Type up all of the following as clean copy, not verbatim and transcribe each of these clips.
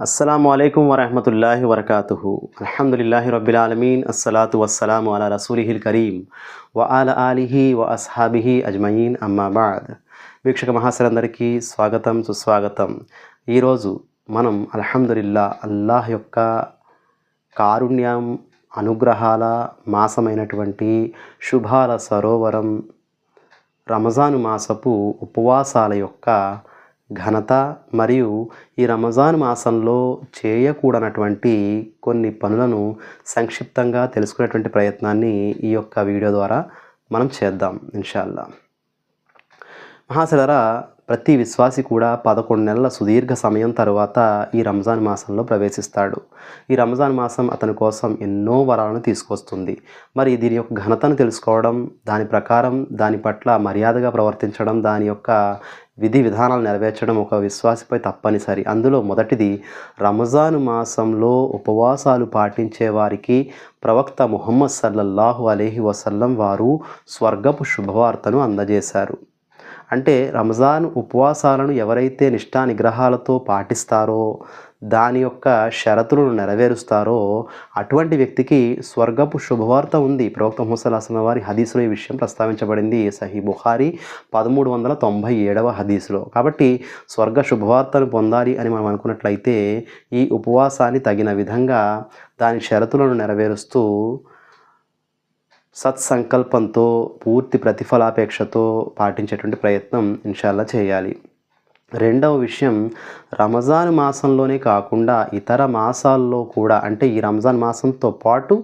అస్సలాము అలైకుం వరహమతుల్లాహి వరకాతుహు. అల్హమ్దులిల్లాహి రబ్బిల్ ఆలమీన్. అస్సలాతు వస్సలాము అలా రసూలిహిల్ కరీం వ అలా ఆలిహి వ అస్హాబిహి అజ్మయీన్ అమ్మా బాద్. వీక్షక మహాశరందరికీ స్వాగతం, సుస్వాగతం. ఈరోజు మనం అల్లాహ్ యొక్క కారుణ్యం, అనుగ్రహాల మాసమైనటువంటి శుభాల సరోవరం రమజాను మాసపు ఉపవాసాల యొక్క ఘనత మరియు ఈ రమజాన్ మాసంలో చేయకూడనటువంటి కొన్ని పనులను సంక్షిప్తంగా తెలుసుకునేటువంటి ప్రయత్నాన్ని ఈ యొక్క వీడియో ద్వారా మనం చేద్దాం ఇన్షాల్లా. మహాశలరా, ప్రతి విశ్వాసి కూడా 11 నెలల సుదీర్ఘ సమయం తర్వాత ఈ రంజాన్ మాసంలో ప్రవేశిస్తాడు. ఈ రంజాన్ మాసం అతని కోసం ఎన్నో వరాలను తీసుకొస్తుంది. మరి దీని యొక్క ఘనతను తెలుసుకోవడం, దాని ప్రకారం దాని పట్ల మర్యాదగా ప్రవర్తించడం, దాని యొక్క విధి విధానాలు నెరవేర్చడం ఒక విశ్వాసిపై తప్పనిసరి. అందులో మొదటిది, రంజాను మాసంలో ఉపవాసాలు పాటించే వారికి ప్రవక్త ముహమ్మద్ సల్లల్లాహు అలైహి వసల్లం వారు స్వర్గపు శుభవార్తను అందజేశారు. అంటే రంజాన్ ఉపవాసాలను ఎవరైతే నిష్ఠా నిగ్రహాలతో పాటిస్తారో, దాని యొక్క షరతులను నెరవేరుస్తారో అటువంటి వ్యక్తికి స్వర్గపు శుభవార్త ఉంది. ప్రవక్త ముహమ్మద్ సల్లల్లాహు అలైహి వసల్లం వారి హదీసులో ఈ విషయం ప్రస్తావించబడింది. సహీ బుఖారీ 1397వ హదీసులో. కాబట్టి స్వర్గ శుభవార్తను పొందాలి అని మనం అనుకున్నట్లయితే ఈ ఉపవాసాన్ని తగిన విధంగా దాని షరతులను నెరవేరుస్తూ సత్సంకల్పంతో, పూర్తి ప్రతిఫలాపేక్షతో పాటించేటువంటి ప్రయత్నం ఇన్షాల్లా చేయాలి. రెండవ విషయం, రంజాన్ మాసంలోనే కాకుండా ఇతర మాసాల్లో కూడా, అంటే ఈ రంజాన్ మాసంతో పాటు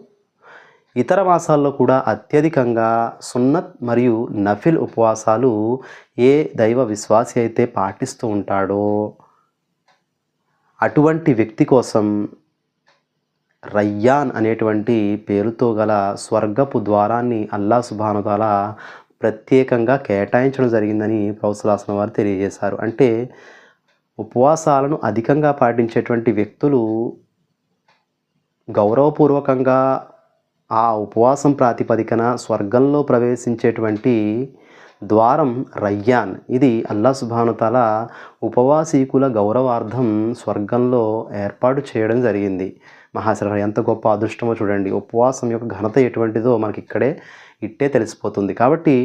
ఇతర మాసాల్లో కూడా అత్యధికంగా సున్నత్ మరియు నఫిల్ ఉపవాసాలు ఏ దైవ విశ్వాసి అయితే పాటిస్తూ ఉంటాడో అటువంటి వ్యక్తి కోసం రయ్యాన్ అనేటువంటి పేరుతో గల స్వర్గపు ద్వారాన్ని అల్లాహ్ సుబ్హానహు వ తఆలా ప్రత్యేకంగా కేటాయించడం జరిగిందని ప్రవక్త సల్లల్లాహు అలైహి వసల్లం వారు తెలియజేశారు. అంటే ఉపవాసాలను అధికంగా పాటించేటువంటి వ్యక్తులు గౌరవపూర్వకంగా ఆ ఉపవాసం ప్రాతిపదికన స్వర్గంలో ప్రవేశించేటువంటి ద్వారం రయ్యాన్. ఇది అల్లాహ్ సుబ్హానహు వ తఆలా ఉపవాసీకుల గౌరవార్థం స్వర్గంలో ఏర్పాటు చేయడం జరిగింది. మహాశర, ఎంత గొప్ప అదృష్టమో చూడండి. ఉపవాసం యొక్క ఘనత ఎటువంటిదో మనకి ఇట్టే తెలిసిపోతుంది. కాబట్టి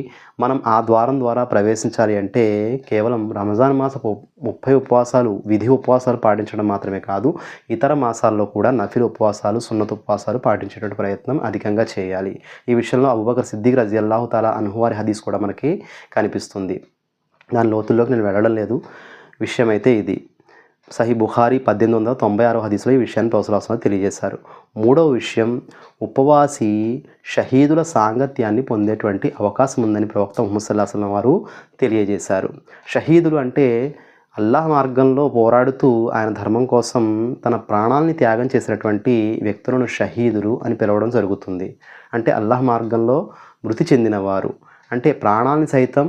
మనం ఆ ద్వారం ద్వారా ప్రవేశించాలి అంటే కేవలం రంజాన్ మాసపు 30 ఉపవాసాలు, విధి ఉపవాసాలు పాటించడం మాత్రమే కాదు, ఇతర మాసాల్లో కూడా నఫిల్ ఉపవాసాలు, సున్నత్ ఉపవాసాలు పాటించేటువంటి ప్రయత్నం అధికంగా చేయాలి. ఈ విషయంలో అబూబకర్ సిద్దిక్ రజియల్లాహు తఆలా అన్హు వారి హదీస్ కూడా మనకి కనిపిస్తుంది. దాని లోతుల్లోకి నేను వెళ్ళడం లేదు. విషయం అయితే ఇది. సహీ బుఖారీ 1896వ హదీసులో ఈ విషయాన్ని ప్రవక్త సల్లల్లాహు అలైహి వసల్లం తెలియజేశారు. మూడవ విషయం, ఉపవాసి షహీదుల సాంగత్యాన్ని పొందేటువంటి అవకాశం ఉందని ప్రవక్త ముహమ్మద్ సల్లల్లాహు అలైహి వసల్లం వారు తెలియజేశారు. షహీదులు అంటే అల్లాహ్ మార్గంలో పోరాడుతూ ఆయన ధర్మం కోసం తన ప్రాణాలని త్యాగం చేసినటువంటి వ్యక్తులను షహీదులు అని పిలవడం జరుగుతుంది. అంటే అల్లాహ్ మార్గంలో మృతి చెందినవారు, అంటే ప్రాణాలని సైతం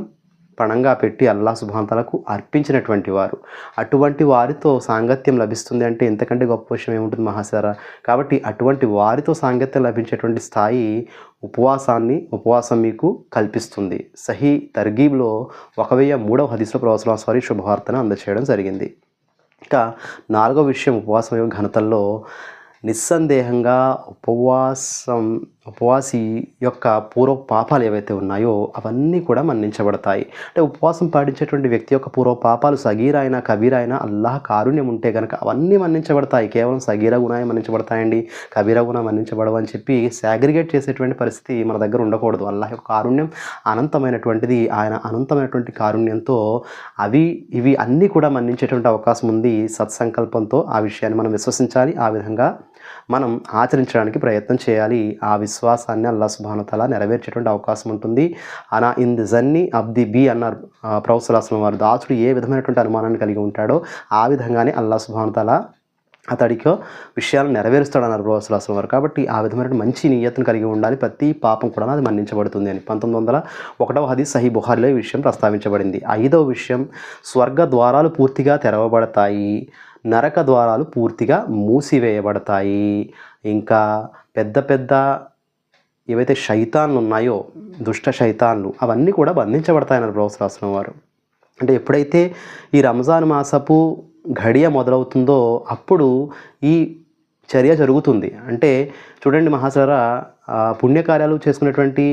పణంగా పెట్టి అల్లాహ్ సుబ్హానహు వ తఆలాకు అర్పించినటువంటి వారు. అటువంటి వారితో సాంగత్యం లభిస్తుంది అంటే ఎంతకంటే గొప్ప విషయం ఏముంటుంది మహాశరా. కాబట్టి అటువంటి వారితో సాంగత్యం లభించేటువంటి స్థాయి ఉపవాసం మీకు కల్పిస్తుంది. సహీ తర్గీబ్లో 1003వ హదీస్లో ప్రవక్త సల్లల్లాహు అలైహి వసల్లం శుభవార్తను అందజేయడం జరిగింది. ఇంకా నాలుగవ విషయం, ఉపవాసం యొక్క ఘనతల్లో నిస్సందేహంగా ఉపవాసి యొక్క పూర్వ పాపాలు ఏవైతే ఉన్నాయో అవన్నీ కూడా మన్నించబడతాయి. అంటే ఉపవాసం పాటించేటువంటి వ్యక్తి యొక్క పూర్వ పాపాలు సగీరా అయినా కబీరా అయినా అల్లాహ్ కారుణ్యం ఉంటే కనుక అవన్నీ మన్నించబడతాయి. కేవలం సగీరా గుణాయే మన్నించబడతాయండి, కబీరా గుణ మన్నించబడవు అని చెప్పి సాగ్రిగేట్ చేసేటువంటి పరిస్థితి మన దగ్గర ఉండకూడదు. అల్లాహ్ యొక్క కారుణ్యం అనంతమైనటువంటిది. ఆయన అనంతమైనటువంటి కారుణ్యంతో ఇవి అన్నీ కూడా మన్నించేటువంటి అవకాశం ఉంది. సత్సంకల్పంతో ఆ విషయాన్ని మనం విశ్వసించాలి, ఆ విధంగా మనం ఆచరించడానికి ప్రయత్నం చేయాలి. ఆ విశ్వాసాన్ని అల్లాహ్ సుబ్హానహు వ తఆలా నెరవేర్చేటువంటి అవకాశం ఉంటుంది. అనా ఇన్ ది జన్నీ అబ్ ది బీ అన్నారు ప్రవక్త సల్లల్లాహు అలైహి వసల్లం వారు. దాసుడు ఏ విధమైనటువంటి అనుమానాన్ని కలిగి ఉంటాడో ఆ విధంగానే అల్లాహ్ సుబ్హానహు వ తఆలా అతడికి విషయాలను నెరవేరుస్తాడన్నారు ప్రవక్త సల్లల్లాహు అలైహి వసల్లం వారు. కాబట్టి ఆ విధమైన మంచి నియతను కలిగి ఉండాలి. ప్రతి పాపం కూడా అది మన్నించబడుతుంది అని 1901వ హదీస్ సహీ బుఖారీలో ఈ విషయం ప్రస్తావించబడింది. ఐదవ విషయం, స్వర్గ ద్వారాలు పూర్తిగా తెరవబడతాయి, నరక ద్వారాలు పూర్తిగా మూసివేయబడతాయి. ఇంకా పెద్ద ఏవైతే శైతాన్లు ఉన్నాయో, దుష్ట శైతాన్లు, అవన్నీ కూడా బంధించబడతాయన్నారు ప్రవక్త సల్లల్లాహు అలైహి వసల్లం వారు. అంటే ఎప్పుడైతే ఈ రంజాన్ మాసపు ఘడియ మొదలవుతుందో అప్పుడు ఈ చర్య జరుగుతుంది. అంటే చూడండి మహాశయులారా, పుణ్యకార్యాలు చేసుకునేటువంటి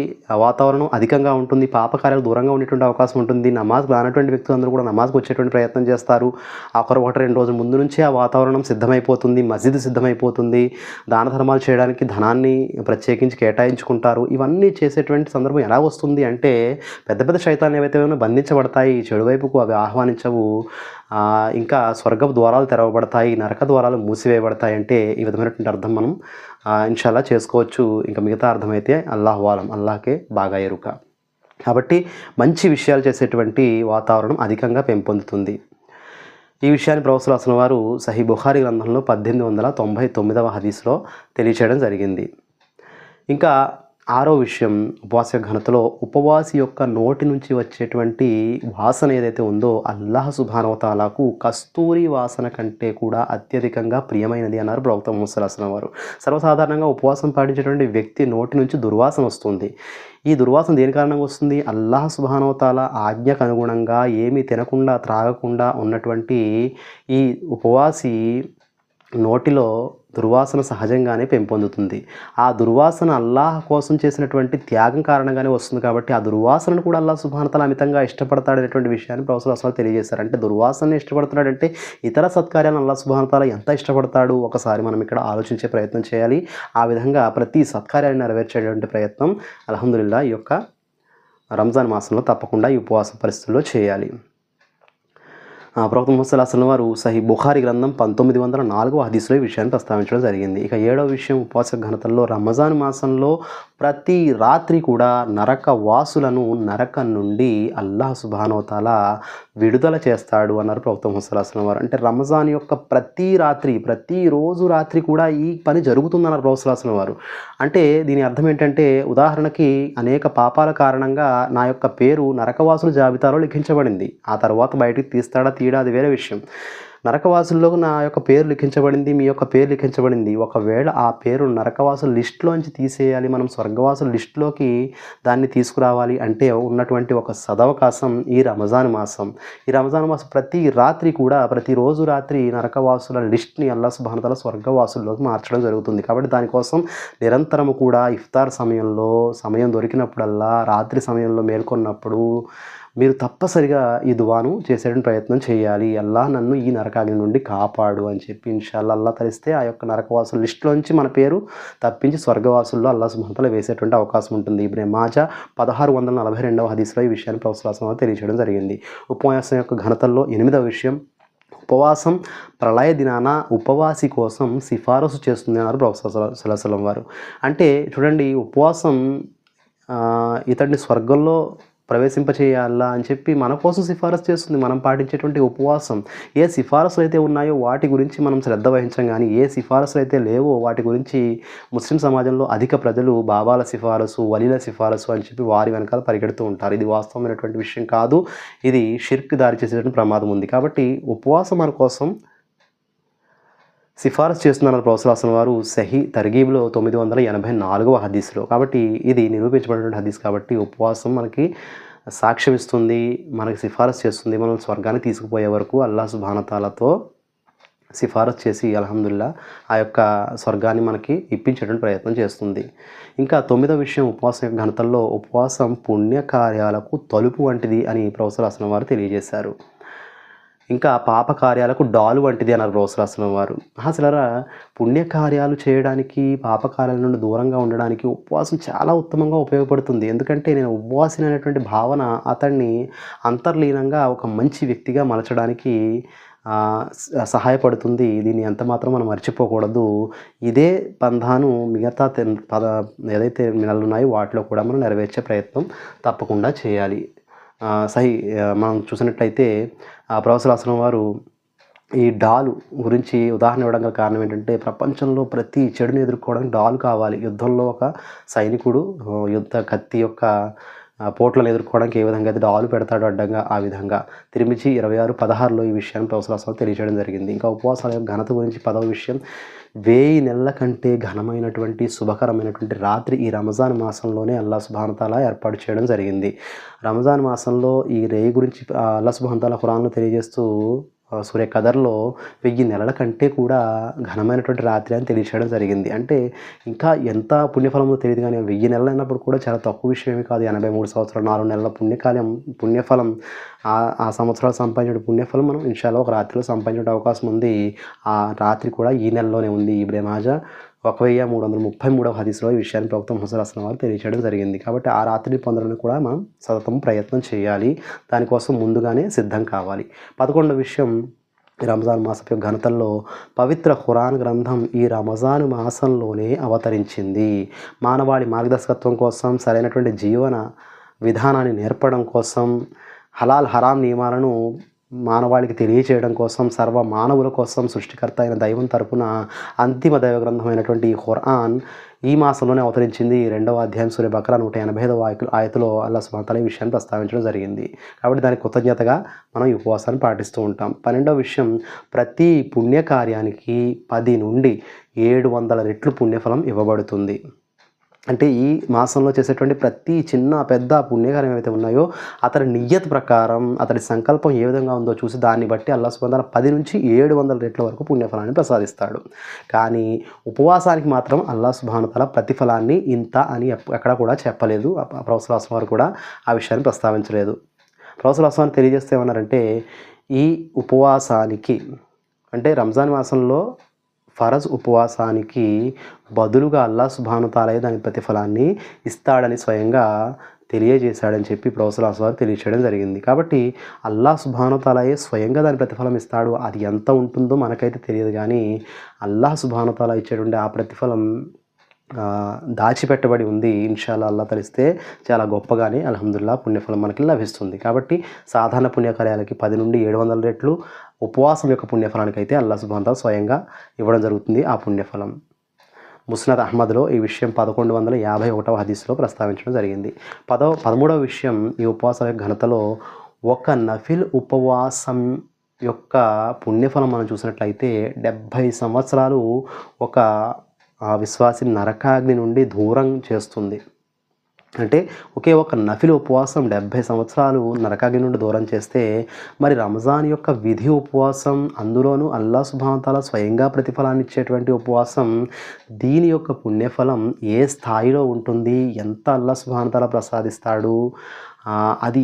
వాతావరణం అధికంగా ఉంటుంది, పాపకార్యాలు దూరంగా ఉండేటువంటి అవకాశం ఉంటుంది. నమాజ్ రానటువంటి వ్యక్తులందరూ కూడా నమాజ్కి వచ్చేటువంటి ప్రయత్నం చేస్తారు. ఒకటి 2 రోజుల ముందు నుంచే ఆ వాతావరణం సిద్ధమైపోతుంది, మస్జిద్ సిద్ధమైపోతుంది, దాన ధర్మాలు చేయడానికి ధనాన్ని ప్రత్యేకించి కేటాయించుకుంటారు. ఇవన్నీ చేసేటువంటి సందర్భం ఎలా వస్తుంది అంటే పెద్ద పెద్ద శైతాన్లు ఏవైతే బంధించబడతాయి, చెడువైపుకు అవి ఆహ్వానించవు, ఇంకా స్వర్గపు ద్వారాలు తెరవబడతాయి, నరక ద్వారాలు మూసివేయబడతాయి. అంటే ఈ విధమైనటువంటి అర్థం మనం ఇన్షాల్లా చేసుకోవచ్చు. ఇంకా మిగతా అర్థమైతే అల్లాహు ఆలం, అల్లాహకే బాగా ఎరుక. కాబట్టి మంచి విషయాలు చేసేటువంటి వాతావరణం అధికంగా పెంపొందుతుంది. ఈ విషయాన్ని ప్రొఫెసర్ అసలు వారు సహీ బుఖారీ గ్రంథంలో 1899వ హదీస్లో తెలియచేయడం జరిగింది. ఇంకా 6వ విషయం, ఉపవాస ఘనతలో ఉపవాసి యొక్క నోటి నుంచి వచ్చేటువంటి వాసన ఏదైతే ఉందో అల్లాహ్ సుబ్హానహు వ తఆలాకు కస్తూరి వాసన కంటే కూడా అత్యధికంగా ప్రియమైనది అన్నారు ప్రవక్త ముహమ్మద్ సల్లల్లాహు అలైహి వసల్లం వారు. సర్వసాధారణంగా ఉపవాసం పాటించేటువంటి వ్యక్తి నోటి నుంచి దుర్వాసన వస్తుంది. ఈ దుర్వాసన దేని కారణంగా వస్తుంది? అల్లాహ్ సుబ్హానహు వ తఆలా ఆజ్ఞకు అనుగుణంగా ఏమీ తినకుండా త్రాగకుండా ఉన్నటువంటి ఈ ఉపవాసి నోటిలో దుర్వాసన సహజంగానే పెంపొందుతుంది. ఆ దుర్వాసన అల్లాహ్ కోసం చేసినటువంటి త్యాగం కారణంగానే వస్తుంది. కాబట్టి ఆ దుర్వాసనను కూడా అల్లాహ్ సుబ్హానహు వ తఆలా అమితంగా ఇష్టపడతాడనేటువంటి విషయాన్ని ప్రొఫెసర్ అసలు తెలియజేశారు. అంటే దుర్వాసనని ఇష్టపడుతున్నాడంటే ఇతర సత్కార్యాలను అల్లాహ్ సుబ్హానహు వ తఆలా ఎంత ఇష్టపడతాడు ఒకసారి మనం ఇక్కడ ఆలోచించే ప్రయత్నం చేయాలి. ఆ విధంగా ప్రతి సత్కార్యాన్ని నెరవేర్చేటువంటి ప్రయత్నం అల్హమ్దులిల్లాహ్ ఈ యొక్క రంజాన్ మాసంలో తప్పకుండా ఈ ఉపవాస పరిస్థితుల్లో చేయాలి. ప్రవక్త ముహమ్మద్ సల్లల్లాహు అలైహి వసల్లం వారు సహీ బుఖారీ గ్రంథం 1904వ హదీస్లో ఈ విషయాన్ని ప్రస్తావించడం జరిగింది. ఇక 7వ విషయం, ఉపవాస ఘనతల్లో రమజాన్ మాసంలో ప్రతి రాత్రి కూడా నరక వాసులను నరకం నుండి అల్లాహ్ సుబ్హానహు వ తఆలా విడుదల చేస్తాడు అన్నారు ప్రవక్త ముహమ్మద్ సల్లల్లాహు అలైహి వసల్లం వారు. అంటే రమజాన్ యొక్క ప్రతి రాత్రి, ప్రతిరోజు రాత్రి కూడా ఈ పని జరుగుతుందన్నారు ప్రవక్త సల్లల్లాహు అలైహి వసల్లం వారు. అంటే దీని అర్థం ఏంటంటే, ఉదాహరణకి అనేక పాపాల కారణంగా నా యొక్క పేరు నరకవాసుల జాబితాలో లిఖించబడింది. ఆ తర్వాత బయటికి తీస్తాడా తీయడా అది వేరే విషయం. నరకవాసుల్లో నా యొక్క పేరు లిఖించబడింది, మీ యొక్క పేరు లిఖించబడింది. ఒకవేళ ఆ పేరు నరకవాసుల లిస్టులోంచి తీసేయాలి, మనం స్వర్గవాసుల లిస్టులోకి దాన్ని తీసుకురావాలి అంటే ఉన్నటువంటి ఒక సదవకాశం ఈ రంజాన్ మాసం. ఈ రంజాన్ మాసం ప్రతి రాత్రి కూడా, ప్రతిరోజు రాత్రి నరకవాసుల లిస్ట్ని అల్లాహ్ సుబ్హానహు వ తఆలా స్వర్గవాసుల్లోకి మార్చడం జరుగుతుంది. కాబట్టి దానికోసం నిరంతరము కూడా ఇఫ్తార్ సమయంలో, సమయం దొరికినప్పుడల్లా, రాత్రి సమయంలో మేల్కొన్నప్పుడు మీరు తప్పనిసరిగా ఈ దువాను చేసేటువంటి ప్రయత్నం చేయాలి. అల్లాహ్ నన్ను ఈ నరకాగ్ని నుండి కాపాడు అని చెప్పి ఇన్షాల్లా అల్లాహ్ తలిస్తే ఆ యొక్క నరకవాసుల లిస్టులోంచి మన పేరు తప్పించి స్వర్గవాసుల్లో అల్లాహ్ సుబ్హానహు వ తఆలా వేసేటువంటి అవకాశం ఉంటుంది. ఇబ్నే మాజా 1642వ హదీస్లో ఈ విషయాన్ని ప్రవక్త సల్లల్లాహు అలైహి వసల్లం తెలియజేయడం జరిగింది. ఉపవాసం యొక్క ఘనతల్లో 8వ విషయం, ఉపవాసం ప్రళయ దినాన ఉపవాసి కోసం సిఫారసు చేస్తుంది అన్నారు ప్రవక్త సల్లల్లాహు అలైహి వసల్లం వారు. అంటే చూడండి, ఉపవాసం ఇతడిని స్వర్గంలో ప్రవేశింపచేయాలా అని చెప్పి మన కోసం సిఫారసు చేస్తుంది. మనం పాటించేటువంటి ఉపవాసం ఏ సిఫారసులు అయితే ఉన్నాయో వాటి గురించి మనం శ్రద్ధ వహించం, కానీ ఏ సిఫారసులు అయితే లేవో వాటి గురించి ముస్లిం సమాజంలో అధిక ప్రజలు బాబాల సిఫారసు, వలీల సిఫారసు అని చెప్పి వారి వెనకాల పరిగెడుతూ ఉంటారు. ఇది వాస్తవమైనటువంటి విషయం కాదు. ఇది షిర్క్ దారి చేసేటువంటి ప్రమాదం ఉంది. కాబట్టి ఉపవాసం మన కోసం సిఫారసు చేస్తున్నారు ప్రొఫెసర్ అసలు వారు సహీ తర్గీబ్లో 984వ హదీస్లో. కాబట్టి ఇది నిరూపించబడినటువంటి హదీస్. కాబట్టి ఉపవాసం మనకి సాక్ష్యం ఇస్తుంది, మనకి సిఫారసు చేస్తుంది. మనం స్వర్గాన్ని తీసుకుపోయే వరకు అల్లాహ్ సుబ్హానహు వ తఆలాతో సిఫారసు చేసి అల్హమ్దులిల్లాహ్ ఆ యొక్క స్వర్గాన్ని మనకి ఇప్పించేటువంటి ప్రయత్నం చేస్తుంది. ఇంకా 9వ విషయం, ఉపవాసం యొక్క ఘనతల్లో ఉపవాసం పుణ్యకార్యాలకు తలుపు వంటిది అని ప్రొఫెసర్ అసలు వారు తెలియజేశారు. ఇంకా పాపకార్యాలకు డాలు వంటిది అన్నారు ప్రొఫెసర్ అసలు వారు. అసలరా పుణ్యకార్యాలు చేయడానికి, పాపకార్యాల నుండి దూరంగా ఉండడానికి ఉపవాసం చాలా ఉత్తమంగా ఉపయోగపడుతుంది. ఎందుకంటే నేను ఉపవాసిని అనేటువంటి భావన అతన్ని అంతర్లీనంగా ఒక మంచి వ్యక్తిగా మలచడానికి సహాయపడుతుంది. దీన్ని ఎంత మాత్రం మనం మర్చిపోకూడదు. ఇదే పంధాను మిగతా ఏదైతే నెలలు ఉన్నాయో వాటిలో కూడా మనం నెరవేర్చే ప్రయత్నం తప్పకుండా చేయాలి. మనం చూసినట్లయితే ప్రొఫెసర్ అసలం వారు ఈ డాలు గురించి ఉదాహరణ ఇవ్వడం గల కారణం ఏంటంటే, ప్రపంచంలో ప్రతి చెడుని ఎదుర్కోవడానికి డాలు కావాలి. యుద్ధంలో ఒక సైనికుడు యుద్ధ కత్తి యొక్క పోట్లను ఎదుర్కోవడానికి ఏ విధంగా అయితే డాలు పెడతాడు అడ్డంగా, ఆ విధంగా తిరిమిచి 26:16లో ఈ విషయాన్ని ప్రొఫెసర్ అసలు తెలియజేయడం జరిగింది. ఇంకా ఉపవాసాల యొక్క ఘనత గురించి 10వ విషయం, 1000 నెలల కంటే ఘనమైనటువంటి శుభకరమైనటువంటి రాత్రి ఈ రంజాన్ మాసంలోనే అల్లాహ్ సుబ్హానహు వ తఆలా ఏర్పాటు చేయడం జరిగింది. రంజాన్ మాసంలో ఈ రేయి గురించి అల్లాహ్ సుబ్హానహు వ తఆలా ఖురాన్లో తెలియజేస్తూ సూర్య కదర్లో 1000 నెలల కంటే కూడా ఘనమైనటువంటి రాత్రి అని తెలియచేయడం జరిగింది. అంటే ఇంకా ఎంత పుణ్యఫలమో తెలియదు కానీ 1000 నెలలు అయినప్పుడు కూడా చాలా తక్కువ విషయం ఏమీ కాదు. 83 సంవత్సరాలు 4 నెలల పుణ్యఫలం ఆ సంవత్సరాలు సంపాదించిన పుణ్యఫలం మనం ఇన్షాల్లా ఒక రాత్రిలో సంపాదించే అవకాశం ఉంది. ఆ రాత్రి కూడా ఈ నెలలోనే ఉంది. ఇబ్నే మాజా 1333వ హదీస్లో ఈ విషయాన్ని ప్రవక్త ముహమ్మద్ సల్లల్లాహు అలైహి వసల్లం వారు తెలియచేయడం జరిగింది. కాబట్టి ఆ రాత్రిని పొందడానికి కూడా మనం సతతం ప్రయత్నం చేయాలి. దానికోసం ముందుగానే సిద్ధం కావాలి. 11వ విషయం, రంజాన్ మాసం యొక్క ఘనతల్లో పవిత్ర ఖురాన్ గ్రంథం ఈ రంజాన్ మాసంలోనే అవతరించింది. మానవాళి మార్గదర్శకత్వం కోసం, సరైనటువంటి జీవన విధానాన్ని నేర్పడం కోసం, హలాల్ హరాం నియమాలను మానవాళికి తెలియచేయడం కోసం, సర్వ మానవుల కోసం సృష్టికర్త అయిన దైవం తరపున అంతిమ దైవ గ్రంథమైనటువంటి ఈ ఖురాన్ ఈ మాసంలోనే అవతరించింది. 2వ అధ్యాయం సూర బకరా 185వ ఆయతులో అల్లాహ్ సుబ్హానహు వ తఆలా ఈ విషయాన్ని ప్రస్తావించడం జరిగింది. కాబట్టి దానికి కృతజ్ఞతగా మనం ఈ ఉపవాసాన్ని పాటిస్తూ ఉంటాం. 12వ విషయం, ప్రతి పుణ్యకార్యానికి 10 నుండి 700 రెట్లు పుణ్యఫలం ఇవ్వబడుతుంది. అంటే ఈ మాసంలో చేసేటువంటి ప్రతి చిన్న పెద్ద పుణ్యకార్యం ఏవైతే ఉన్నాయో అతడి నియ్యత్ ప్రకారం, అతడి సంకల్పం ఏ విధంగా ఉందో చూసి దాన్ని బట్టి అల్లాహ్ సుబ్హానహు వ తఆలా 10 నుంచి 700 రెట్ల వరకు పుణ్యఫలాన్ని ప్రసాదిస్తాడు. కానీ ఉపవాసానికి మాత్రం అల్లాహ్ సుబ్హానహు వ తఆలా ప్రతిఫలాన్ని ఇంత అని ఎక్కడ కూడా చెప్పలేదు. ప్రవక్త సల్లల్లాహు అలైహి వసల్లం వారు కూడా ఆ విషయాన్ని ప్రస్తావించలేదు. ప్రవక్త సల్లల్లాహు అలైహి వసల్లం తెలియజేస్తే ఏమన్నారంటే, ఈ ఉపవాసానికి అంటే రంజాన్ మాసంలో ఫరజ్ ఉపవాసానికి బదులుగా అల్లాహ్ సుబ్హానహు వ తఆలా దాని ప్రతిఫలాన్ని ఇస్తాడని స్వయంగా తెలియజేశాడని చెప్పి ప్రవక్త సల్లల్లాహు అలైహి వసల్లం తెలియచేయడం జరిగింది. కాబట్టి అల్లాహ్ సుబ్హానహు వ తఆలా స్వయంగా దాని ప్రతిఫలం ఇస్తాడు. అది ఎంత ఉంటుందో మనకైతే తెలియదు కానీ అల్లాహ్ సుబ్హానహు వ తఆలా ఇచ్చేటువంటి ఆ ప్రతిఫలం దాచిపెట్టబడి ఉంది. ఇన్షాల్లా అల్లాహ్ తలిస్తే చాలా గొప్పగానే అల్హమ్దులిల్లాహ్ పుణ్యఫలం మనకి లభిస్తుంది. కాబట్టి సాధారణ పుణ్యకార్యాలకి 10 నుండి 700 రెట్లు, ఉపవాసం యొక్క పుణ్యఫలానికి అయితే అల్లాహ్ సుబ్హానహు వ తఆలా స్వయంగా ఇవ్వడం జరుగుతుంది ఆ పుణ్యఫలం. ముస్నద్ అహ్మద్లో ఈ విషయం 1151వ హదీస్లో ప్రస్తావించడం జరిగింది. 13వ విషయం, ఈ ఉపవాసాల యొక్క ఘనతలో ఒక నఫిల్ ఉపవాసం యొక్క పుణ్యఫలం మనం చూసినట్లయితే 70 సంవత్సరాలు ఒక విశ్వాసిని నరకాగ్ని నుండి దూరం చేస్తుంది. అంటే ఒకే ఒక నఫిల్ ఉపవాసం 70 సంవత్సరాలు నరకాగ్ని నుండి దూరం చేస్తే, మరి రంజాన్ యొక్క విధి ఉపవాసం, అందులోనూ అల్లాహ్ సుబ్హానహు వ తఆలా స్వయంగా ప్రతిఫలాన్ని ఇచ్చేటువంటి ఉపవాసం, దీని యొక్క పుణ్యఫలం ఏ స్థాయిలో ఉంటుంది, ఎంత అల్లాహ్ సుబ్హానహు వ తఆలా ప్రసాదిస్తాడు, అది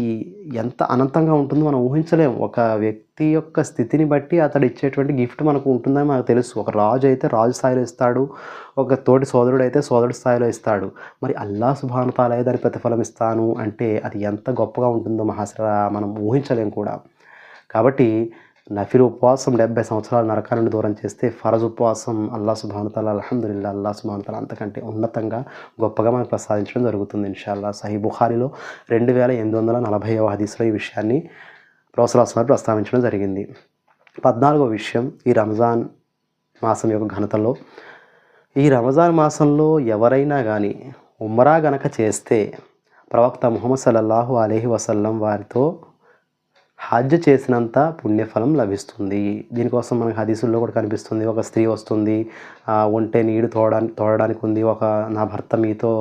ఎంత అనంతంగా ఉంటుందో మనం ఊహించలేము. ఒక వ్యక్తి యొక్క స్థితిని బట్టి అతడు ఇచ్చేటువంటి గిఫ్ట్ మనకు ఉంటుందని మనకు తెలుసు. ఒక రాజు అయితే రాజు స్థాయిలో ఇస్తాడు, ఒక తోటి సోదరుడు అయితే సోదరుడు స్థాయిలో ఇస్తాడు. మరి అల్లాహ్ సుబ్హానహు వ తఆలా దాని ప్రతిఫలం ఇస్తాను అంటే అది ఎంత గొప్పగా ఉంటుందో మహాశరా మనం ఊహించలేము కూడా. కాబట్టి నఫిల్ ఉపవాసం 70 సంవత్సరాలు నరకా నుండి దూరం చేస్తే, ఫరజ్ ఉపవాసం అల్లాహ్ సుబ్హానహు వ తఆలా అల్హమ్దులిల్లాహ్ అల్లాహ్ సుబ్హానహు వ తఆలా అంతకంటే ఉన్నతంగా గొప్పగా మనకు ప్రసాదించడం జరుగుతుంది ఇన్షాల్లా. సహీ బుఖారీలో 2840వ హదీస్లో ఈ విషయాన్ని ప్రవక్త సల్లల్లాహు అలైహి వసల్లం ప్రస్తావించడం జరిగింది. 14వ విషయం, ఈ రంజాన్ మాసం యొక్క ఘనతలో, ఈ రంజాన్ మాసంలో ఎవరైనా కానీ ఉమ్రా గనక చేస్తే ప్రవక్త ముహమ్మద్ సల్లల్లాహు అలైహి వసల్లం వారితో హజ్ చేసినంత పుణ్యఫలం లభిస్తుంది. దీనికోసం మనకు హదీసుల్లో కూడా కనిపిస్తుంది. ఒక స్త్రీ వస్తుంది, ఒంటె నీడు తోడడానికి ఉంది, నా భర్త మీతో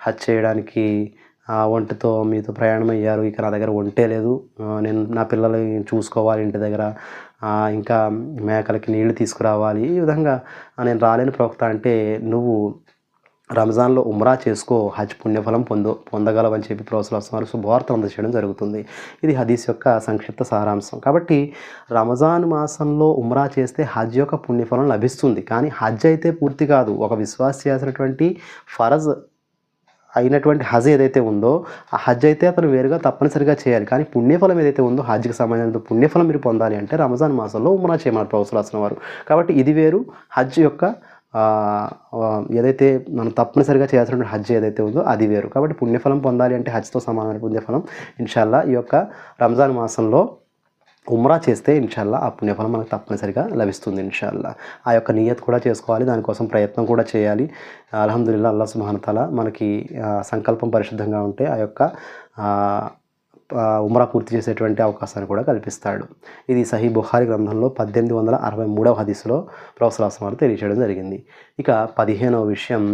హజ్ చేయడానికి ఒంటెతో మీతో ప్రయాణం అయ్యారు, ఇక నా దగ్గర ఒంటే లేదు, నేను నా పిల్లల్ని చూసుకోవాలి ఇంటి దగ్గర, ఇంకా మేకలకి నీళ్లు తీసుకురావాలి, ఈ విధంగా నేను రాలేని ప్రవక్త అంటే, నువ్వు రంజాన్లో ఉమ్రా చేసుకో, హజ్ పుణ్యఫలం పొందగలవని చెప్పి ప్రవక్త సల్లల్లాహు అలైహి వసల్లం శుభవార్త అందజేయడం జరుగుతుంది. ఇది హదీస్ యొక్క సంక్షిప్త సారాంశం. కాబట్టి రంజాన్ మాసంలో ఉమ్రా చేస్తే హజ్ యొక్క పుణ్యఫలం లభిస్తుంది. కానీ హజ్ అయితే పూర్తి కాదు. ఒక విశ్వాసి చేసినటువంటి ఫరజ్ అయినటువంటి హజ్ ఏదైతే ఉందో ఆ హజ్ అయితే అతను వేరుగా తప్పనిసరిగా చేయాలి. కానీ పుణ్యఫలం ఏదైతే ఉందో హజ్కి సంబంధించిన పుణ్యఫలం మీరు పొందాలి అంటే రంజాన్ మాసంలో ఉమ్రా చేయమన్నారు ప్రవక్త సల్లల్లాహు అలైహి వసల్లం వారు. కాబట్టి ఇది వేరు, హజ్ యొక్క ఏదైతే మనం తప్పనిసరిగా చేయాల్సిన హజ్ ఏదైతే ఉందో అది వేరు. కాబట్టి పుణ్యఫలం పొందాలి అంటే హజ్తో సమానమైన పుణ్యఫలం ఇన్షాల్లా ఈ యొక్క రంజాన్ మాసంలో ఉమ్రా చేస్తే ఇన్షాల్లా ఆ పుణ్యఫలం మనకు తప్పనిసరిగా లభిస్తుంది ఇన్షాల్లా. ఆ యొక్క నియత్ కూడా చేసుకోవాలి, దానికోసం ప్రయత్నం కూడా చేయాలి. అల్హమ్దులిల్లాహ్ అల్లాహ్ సుబ్హానహు వ తఆలా మనకి సంకల్పం పరిశుద్ధంగా ఉంటే ఆ యొక్క ఉమ్రా పూర్తి చేసేటువంటి అవకాశాన్ని కూడా కల్పిస్తాడు. ఇది సహీ బుఖారీ గ్రంథంలో 1863వ హదీస్లో ప్రవక్త సల్లల్లాహు అలైహి వసల్లం తెలియచేయడం జరిగింది. ఇక 15వ విషయం,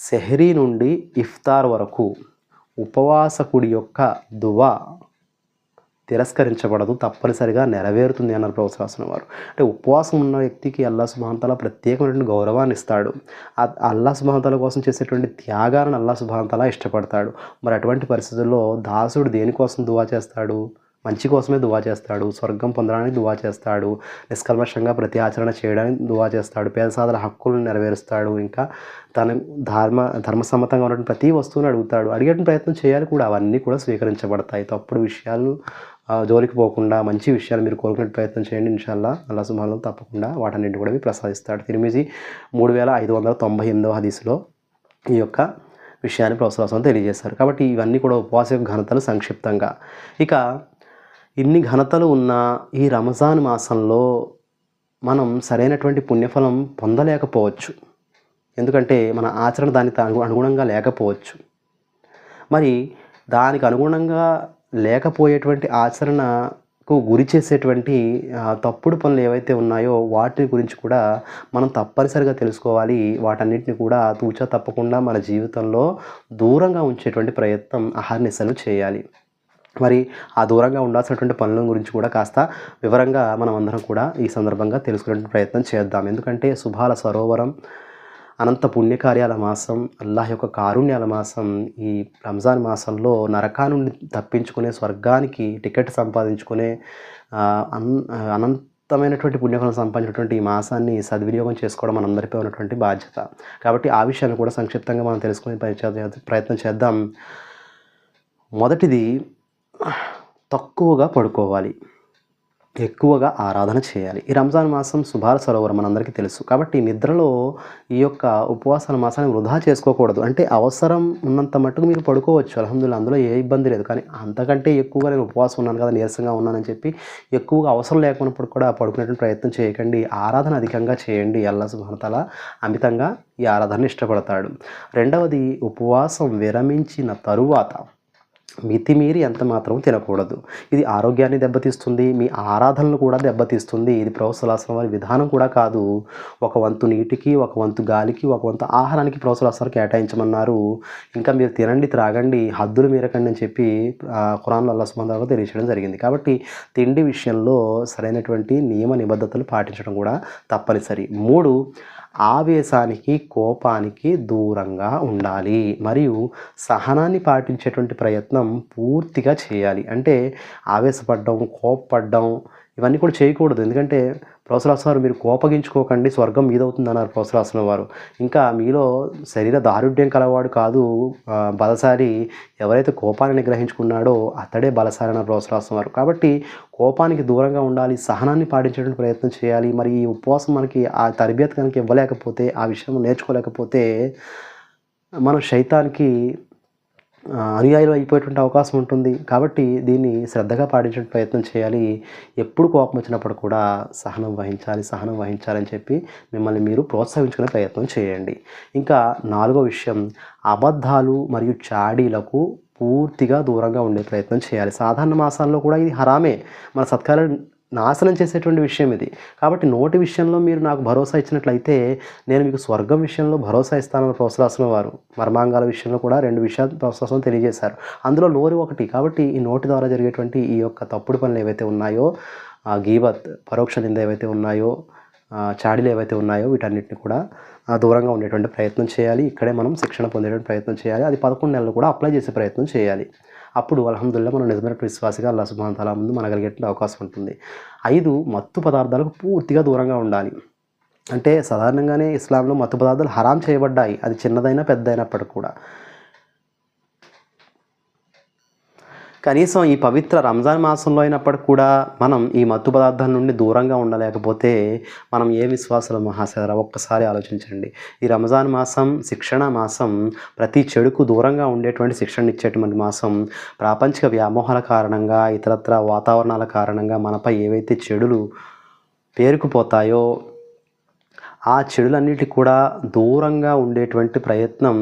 సెహరీ నుండి ఇఫ్తార్ వరకు ఉపవాసకుడి యొక్క దువా తిరస్కరించబడదు, తప్పనిసరిగా నెరవేరుతుంది అన్నారు ప్రవచనాసిన వారు. అంటే ఉపవాసం ఉన్న వ్యక్తికి అల్లాహ్ సుబ్హానహు వ తఆలా ప్రత్యేకమైనటువంటి గౌరవాన్ని ఇస్తాడు. అల్లాహ్ సుబ్హానహు వ తఆలా కోసం చేసేటువంటి త్యాగాలను అల్లాహ్ సుబ్హానహు వ తఆలా ఇష్టపడతాడు. మరి అటువంటి పరిస్థితుల్లో దాసుడు దేనికోసం దువా చేస్తాడు? మంచి కోసమే దువా చేస్తాడు, స్వర్గం పొందడానికి దువా చేస్తాడు, నిష్కల్మషంగా ప్రతి ఆచరణ చేయడానికి దువా చేస్తాడు, పేద సాధన హక్కులను నెరవేరుస్తాడు, ఇంకా తన ధర్మసమ్మతంగా ఉన్నటువంటి ప్రతి వస్తువుని అడుగుతాడు. అడిగేటువంటి ప్రయత్నం చేయాలి కూడా. అవన్నీ కూడా స్వీకరించబడతాయి. తప్పుడు విషయాలు జోలికి పోకుండా మంచి విషయాలు మీరు కోరుకునే ప్రయత్నం చేయండి. ఇన్షాల్లా అల్లాహ్ సుబ్హానహు వ తఆలా తప్పకుండా వాటన్నింటి కూడా మీకు ప్రసాదిస్తాడు. తిర్మిజీ 3598వ హదీసులో ఈ యొక్క విషయాన్ని ప్రవచనం తెలియజేశారు. కాబట్టి ఇవన్నీ కూడా ఉపవాస యొక్క ఘనతలు సంక్షిప్తంగా. ఇక ఇన్ని ఘనతలు ఉన్న ఈ రంజాన్ మాసంలో మనం సరైనటువంటి పుణ్యఫలం పొందలేకపోవచ్చు. ఎందుకంటే మన ఆచరణ దానికి అనుగుణంగా లేకపోవచ్చు. మరి దానికి అనుగుణంగా లేకపోయేటువంటి ఆచరణకు గురి చేసేటువంటి తప్పుడు పనులు ఏవైతే ఉన్నాయో వాటి గురించి కూడా మనం తప్పనిసరిగా తెలుసుకోవాలి. వాటన్నిటిని కూడా తూచా తప్పకుండా మన జీవితంలో దూరంగా ఉంచేటువంటి ప్రయత్నం అహర్నిశలు చేయాలి. మరి ఆ దూరంగా ఉండాల్సినటువంటి పనుల గురించి కూడా కాస్త వివరంగా మనం అందరం కూడా ఈ సందర్భంగా తెలుసుకునే ప్రయత్నం చేద్దాం. ఎందుకంటే శుభాల సరోవరం, అనంత పుణ్యకార్యాల మాసం, అల్లాహ్ యొక్క కారుణ్యాల మాసం, ఈ రంజాన్ మాసంలో నరకా నుండి తప్పించుకునే స్వర్గానికి టికెట్ సంపాదించుకునే అనంతమైనటువంటి పుణ్యఫలం సంపాదించినటువంటి ఈ మాసాన్ని సద్వినియోగం చేసుకోవడం మనందరిపై ఉన్నటువంటి బాధ్యత. కాబట్టి ఆ విషయాన్ని కూడా సంక్షిప్తంగా మనం తెలుసుకునే ప్రయత్నం చేద్దాం. మొదటిది, తక్కువగా పడుకోవాలి, ఎక్కువగా ఆరాధన చేయాలి. ఈ రంజాన్ మాసం శుభాల సరోవరం మనందరికీ తెలుసు. కాబట్టి నిద్రలో ఈ యొక్క ఉపవాసాల మాసాన్ని వృధా చేసుకోకూడదు. అంటే అవసరం ఉన్నంత మట్టుకు మీరు పడుకోవచ్చు, అల్హమ్దులిల్లాహ్, అందులో ఏ ఇబ్బంది లేదు. కానీ అంతకంటే ఎక్కువగా నేను ఉపవాసం ఉన్నాను కదా, నీరసంగా ఉన్నానని చెప్పి ఎక్కువగా అవసరం లేకున్నప్పుడు కూడా పడుకునేటువంటి ప్రయత్నం చేయకండి. ఆరాధన అధికంగా చేయండి. అల్లాహ్ సుబ్హానహు వ తఆలా అమితంగా ఈ ఆరాధనని ఇష్టపడతాడు. రెండవది, ఉపవాసం విరమించిన తరువాత మితిమీరి ఎంత మాత్రం తినకూడదు. ఇది ఆరోగ్యాన్ని దెబ్బతీస్తుంది, మీ ఆరాధనలు కూడా దెబ్బతీస్తుంది. ఇది ప్రవక్త సల్లల్లాహు అలైహి వసల్లం వారి విధానం కూడా కాదు. ఒక వంతు నీటికి, ఒక వంతు గాలికి, ఒక వంతు ఆహారానికి ప్రవక్త సల్లల్లాహు అలైహి వసల్లం కేటాయించమన్నారు. ఇంకా మీరు తినండి, త్రాగండి, హద్దులు మీరకండి అని చెప్పి ఖురాన్లో అల్లాహ్ సుబ్హానహు వ తఆలా తెలియజేయడం జరిగింది. కాబట్టి తిండి విషయంలో సరైనటువంటి నియమ నిబద్ధతలు పాటించడం కూడా తప్పనిసరి. 3, ఆవేశానికి, కోపానికి దూరంగా ఉండాలి. మరియు సహనాన్ని పాటించేటువంటి ప్రయత్నం పూర్తిగా చేయాలి. అంటే ఆవేశపడడం, కోపపడడం ఇవన్నీ కూడా చేయకూడదు. ఎందుకంటే ప్రవక్త సల్లల్లాహు అలైహి వసల్లం మీరు కోపగించుకోకండి, స్వర్గం మీదవుతుందన్నారు ప్రవక్త సల్లల్లాహు అలైహి వసల్లం వారు. ఇంకా మీలో శరీర దారుఢ్యం కలవాడు కాదు బలశాలి, ఎవరైతే కోపాన్ని నిగ్రహించుకున్నాడో అతడే బలశాలి అన్నారు ప్రవక్త సల్లల్లాహు అలైహి వసల్లం వారు. కాబట్టి కోపానికి దూరంగా ఉండాలి, సహనాన్ని పాటించేటువంటి ప్రయత్నం చేయాలి. మరి ఈ ఉపవాసం మనకి ఆ తరబియత్ కనుక ఇవ్వలేకపోతే, ఆ విషయం నేర్చుకోలేకపోతే మనం శైతానికి అనుయాయులు అయిపోయేటువంటి అవకాశం ఉంటుంది. కాబట్టి దీన్ని శ్రద్ధగా పాటించే ప్రయత్నం చేయాలి. ఎప్పుడు కోపం వచ్చినప్పుడు కూడా సహనం వహించాలని చెప్పి మిమ్మల్ని మీరు ప్రోత్సహించుకునే ప్రయత్నం చేయండి. ఇంకా 4వ విషయం, అబద్ధాలు మరియు చాడీలకు పూర్తిగా దూరంగా ఉండే ప్రయత్నం చేయాలి. సాధారణ మాసాల్లో కూడా ఇది హరామే, మన సత్కారాలు నాశనం చేసేటువంటి విషయం ఇది. కాబట్టి నోటి విషయంలో మీరు నాకు భరోసా ఇచ్చినట్లయితే నేను మీకు స్వర్గం విషయంలో భరోసా ఇస్తానని ప్రవక్త సల్లల్లాహు అలైహి వసల్లం వారు మర్మాంగాల విషయంలో కూడా 2 విషయాలు ప్రవక్త సల్లల్లాహు అలైహి వసల్లం తెలియజేశారు. అందులో నోరు ఒకటి. కాబట్టి ఈ నోటి ద్వారా జరిగేటువంటి ఈ యొక్క తప్పుడు పనులు ఏవైతే ఉన్నాయో, గీబత్, పరోక్ష నింద ఏవైతే ఉన్నాయో, చాడీలు ఏవైతే ఉన్నాయో వీటన్నిటిని కూడా దూరంగా ఉండేటువంటి ప్రయత్నం చేయాలి. ఇక్కడే మనం శిక్షణ పొందేటువంటి ప్రయత్నం చేయాలి. అది 11 నెలలు కూడా అప్లై చేసే ప్రయత్నం చేయాలి. అప్పుడు అల్హమ్దులిల్లాహ్ మనం నిజమైన విశ్వాసిగా అల్లాహ్ సుబ్హానహు వ తఆలా ముందు మనగలిగేటువంటి అవకాశం ఉంటుంది. 5, మత్తు పదార్థాలకు పూర్తిగా దూరంగా ఉండాలి. అంటే సాధారణంగానే ఇస్లాంలో మత్తు పదార్థాలు హరాం చేయబడ్డాయి, అది చిన్నదైనా పెద్దయినప్పటికి కూడా. కనీసం ఈ పవిత్ర రంజాన్ మాసంలో అయినప్పటికి కూడా మనం ఈ మత్తు పదార్థాల నుండి దూరంగా ఉండలేకపోతే మనం ఏ విశ్వాసాలు మహాశయరా, ఒక్కసారి ఆలోచించండి. ఈ రంజాన్ మాసం శిక్షణ మాసం, ప్రతి చెడుకు దూరంగా ఉండేటువంటి శిక్షణ ఇచ్చేటువంటి మాసం. ప్రాపంచిక వ్యామోహాల కారణంగా, ఇతరత్ర వాతావరణాల కారణంగా మనపై ఏవైతే చెడులు పేరుకుపోతాయో ఆ చెడులన్నిటికి కూడా దూరంగా ఉండేటువంటి ప్రయత్నం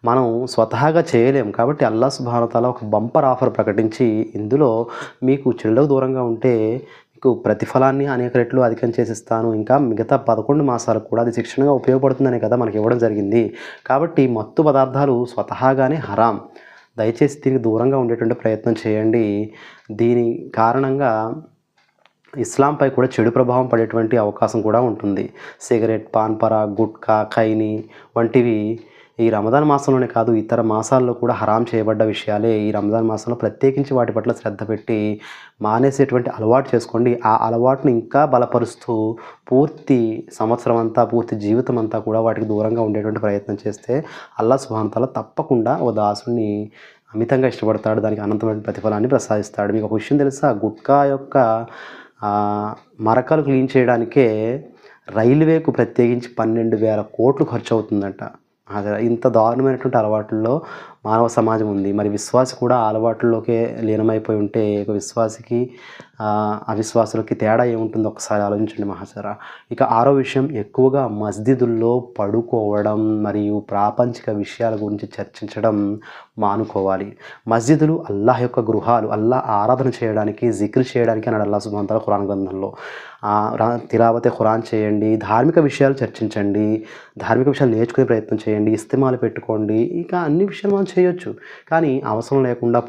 మనం స్వతహాగా చేయలేం. కాబట్టి అల్లాహ్ సుబ్హానహు వ తఆలా ఒక బంపర్ ఆఫర్ ప్రకటించి, ఇందులో మీకు చెడులకు దూరంగా ఉంటే మీకు ప్రతిఫలాన్ని అనేక రెట్లు అధికం చేసిస్తాను, ఇంకా మిగతా 11 మాసాలకు కూడా అది శిక్షణగా ఉపయోగపడుతుందనే కదా మనకి ఇవ్వడం జరిగింది. కాబట్టి మత్తు పదార్థాలు స్వతహాగానే హరాం. దయచేసి దీనికి దూరంగా ఉండేటువంటి ప్రయత్నం చేయండి. దీని కారణంగా ఇస్లాంపై కూడా చెడు ప్రభావం పడేటువంటి అవకాశం కూడా ఉంటుంది. సిగరెట్, పాన్ పరాగ్, గుట్కా, ఖైనీ వంటివి ఈ రమదాన్ మాసంలోనే కాదు, ఇతర మాసాల్లో కూడా హరాం చేయబడ్డ విషయాలే. ఈ రంజాన్ మాసంలో ప్రత్యేకించి వాటి పట్ల శ్రద్ధ పెట్టి మానేసేటువంటి అలవాటు చేసుకోండి. ఆ అలవాటును ఇంకా బలపరుస్తూ పూర్తి సంవత్సరం అంతా, పూర్తి జీవితం అంతా కూడా వాటికి దూరంగా ఉండేటువంటి ప్రయత్నం చేస్తే అల్లాహ్ సుబ్హానహు వ తఆలా తప్పకుండా ఓ దాసుని అమితంగా ఇష్టపడతాడు. దానికి అనంతమైన ప్రతిఫలాన్ని ప్రసాదిస్తాడు. మీకు ఒక విషయం తెలుసా? గుట్కా యొక్క మరకలు క్లీన్ చేయడానికే రైల్వేకు ప్రత్యేకించి 12,000 కోట్లు ఖర్చు అవుతుందంట. అదే ఇంత దారుణమైనటువంటి అలవాట్లలో మానవ సమాజం ఉంది. మరి విశ్వాసి కూడా ఆ అలవాట్లలోకే లీనమైపోయి ఉంటే ఒక విశ్వాసికి అవిశ్వాసులకి తేడా ఏముంటుందో ఒకసారి ఆలోచించండి మహాశరా. ఇక ఆరో విషయం, ఎక్కువగా మస్జిదుల్లో పడుకోవడం మరియు ప్రాపంచిక విషయాల గురించి చర్చించడం మానుకోవాలి. మస్జిదులు అల్లాహ్ యొక్క గృహాలు. అల్లాహ్ ఆరాధన చేయడానికి, జిక్ర్ చేయడానికి అన్నాడు అల్లాహ్ సుబ్హానహు వ తఆలా ఖురాన్ గ్రంథంలో. తిలావతే ఖురాన్ చేయండి, ధార్మిక విషయాలు చర్చించండి, ధార్మిక విషయాలు నేర్చుకునే ప్రయత్నం చేయండి, ఇస్తిమాలు పెట్టుకోండి, ఇక అన్ని విషయాలు మనం చేయొచ్చు. కానీ అవసరం లేకుండా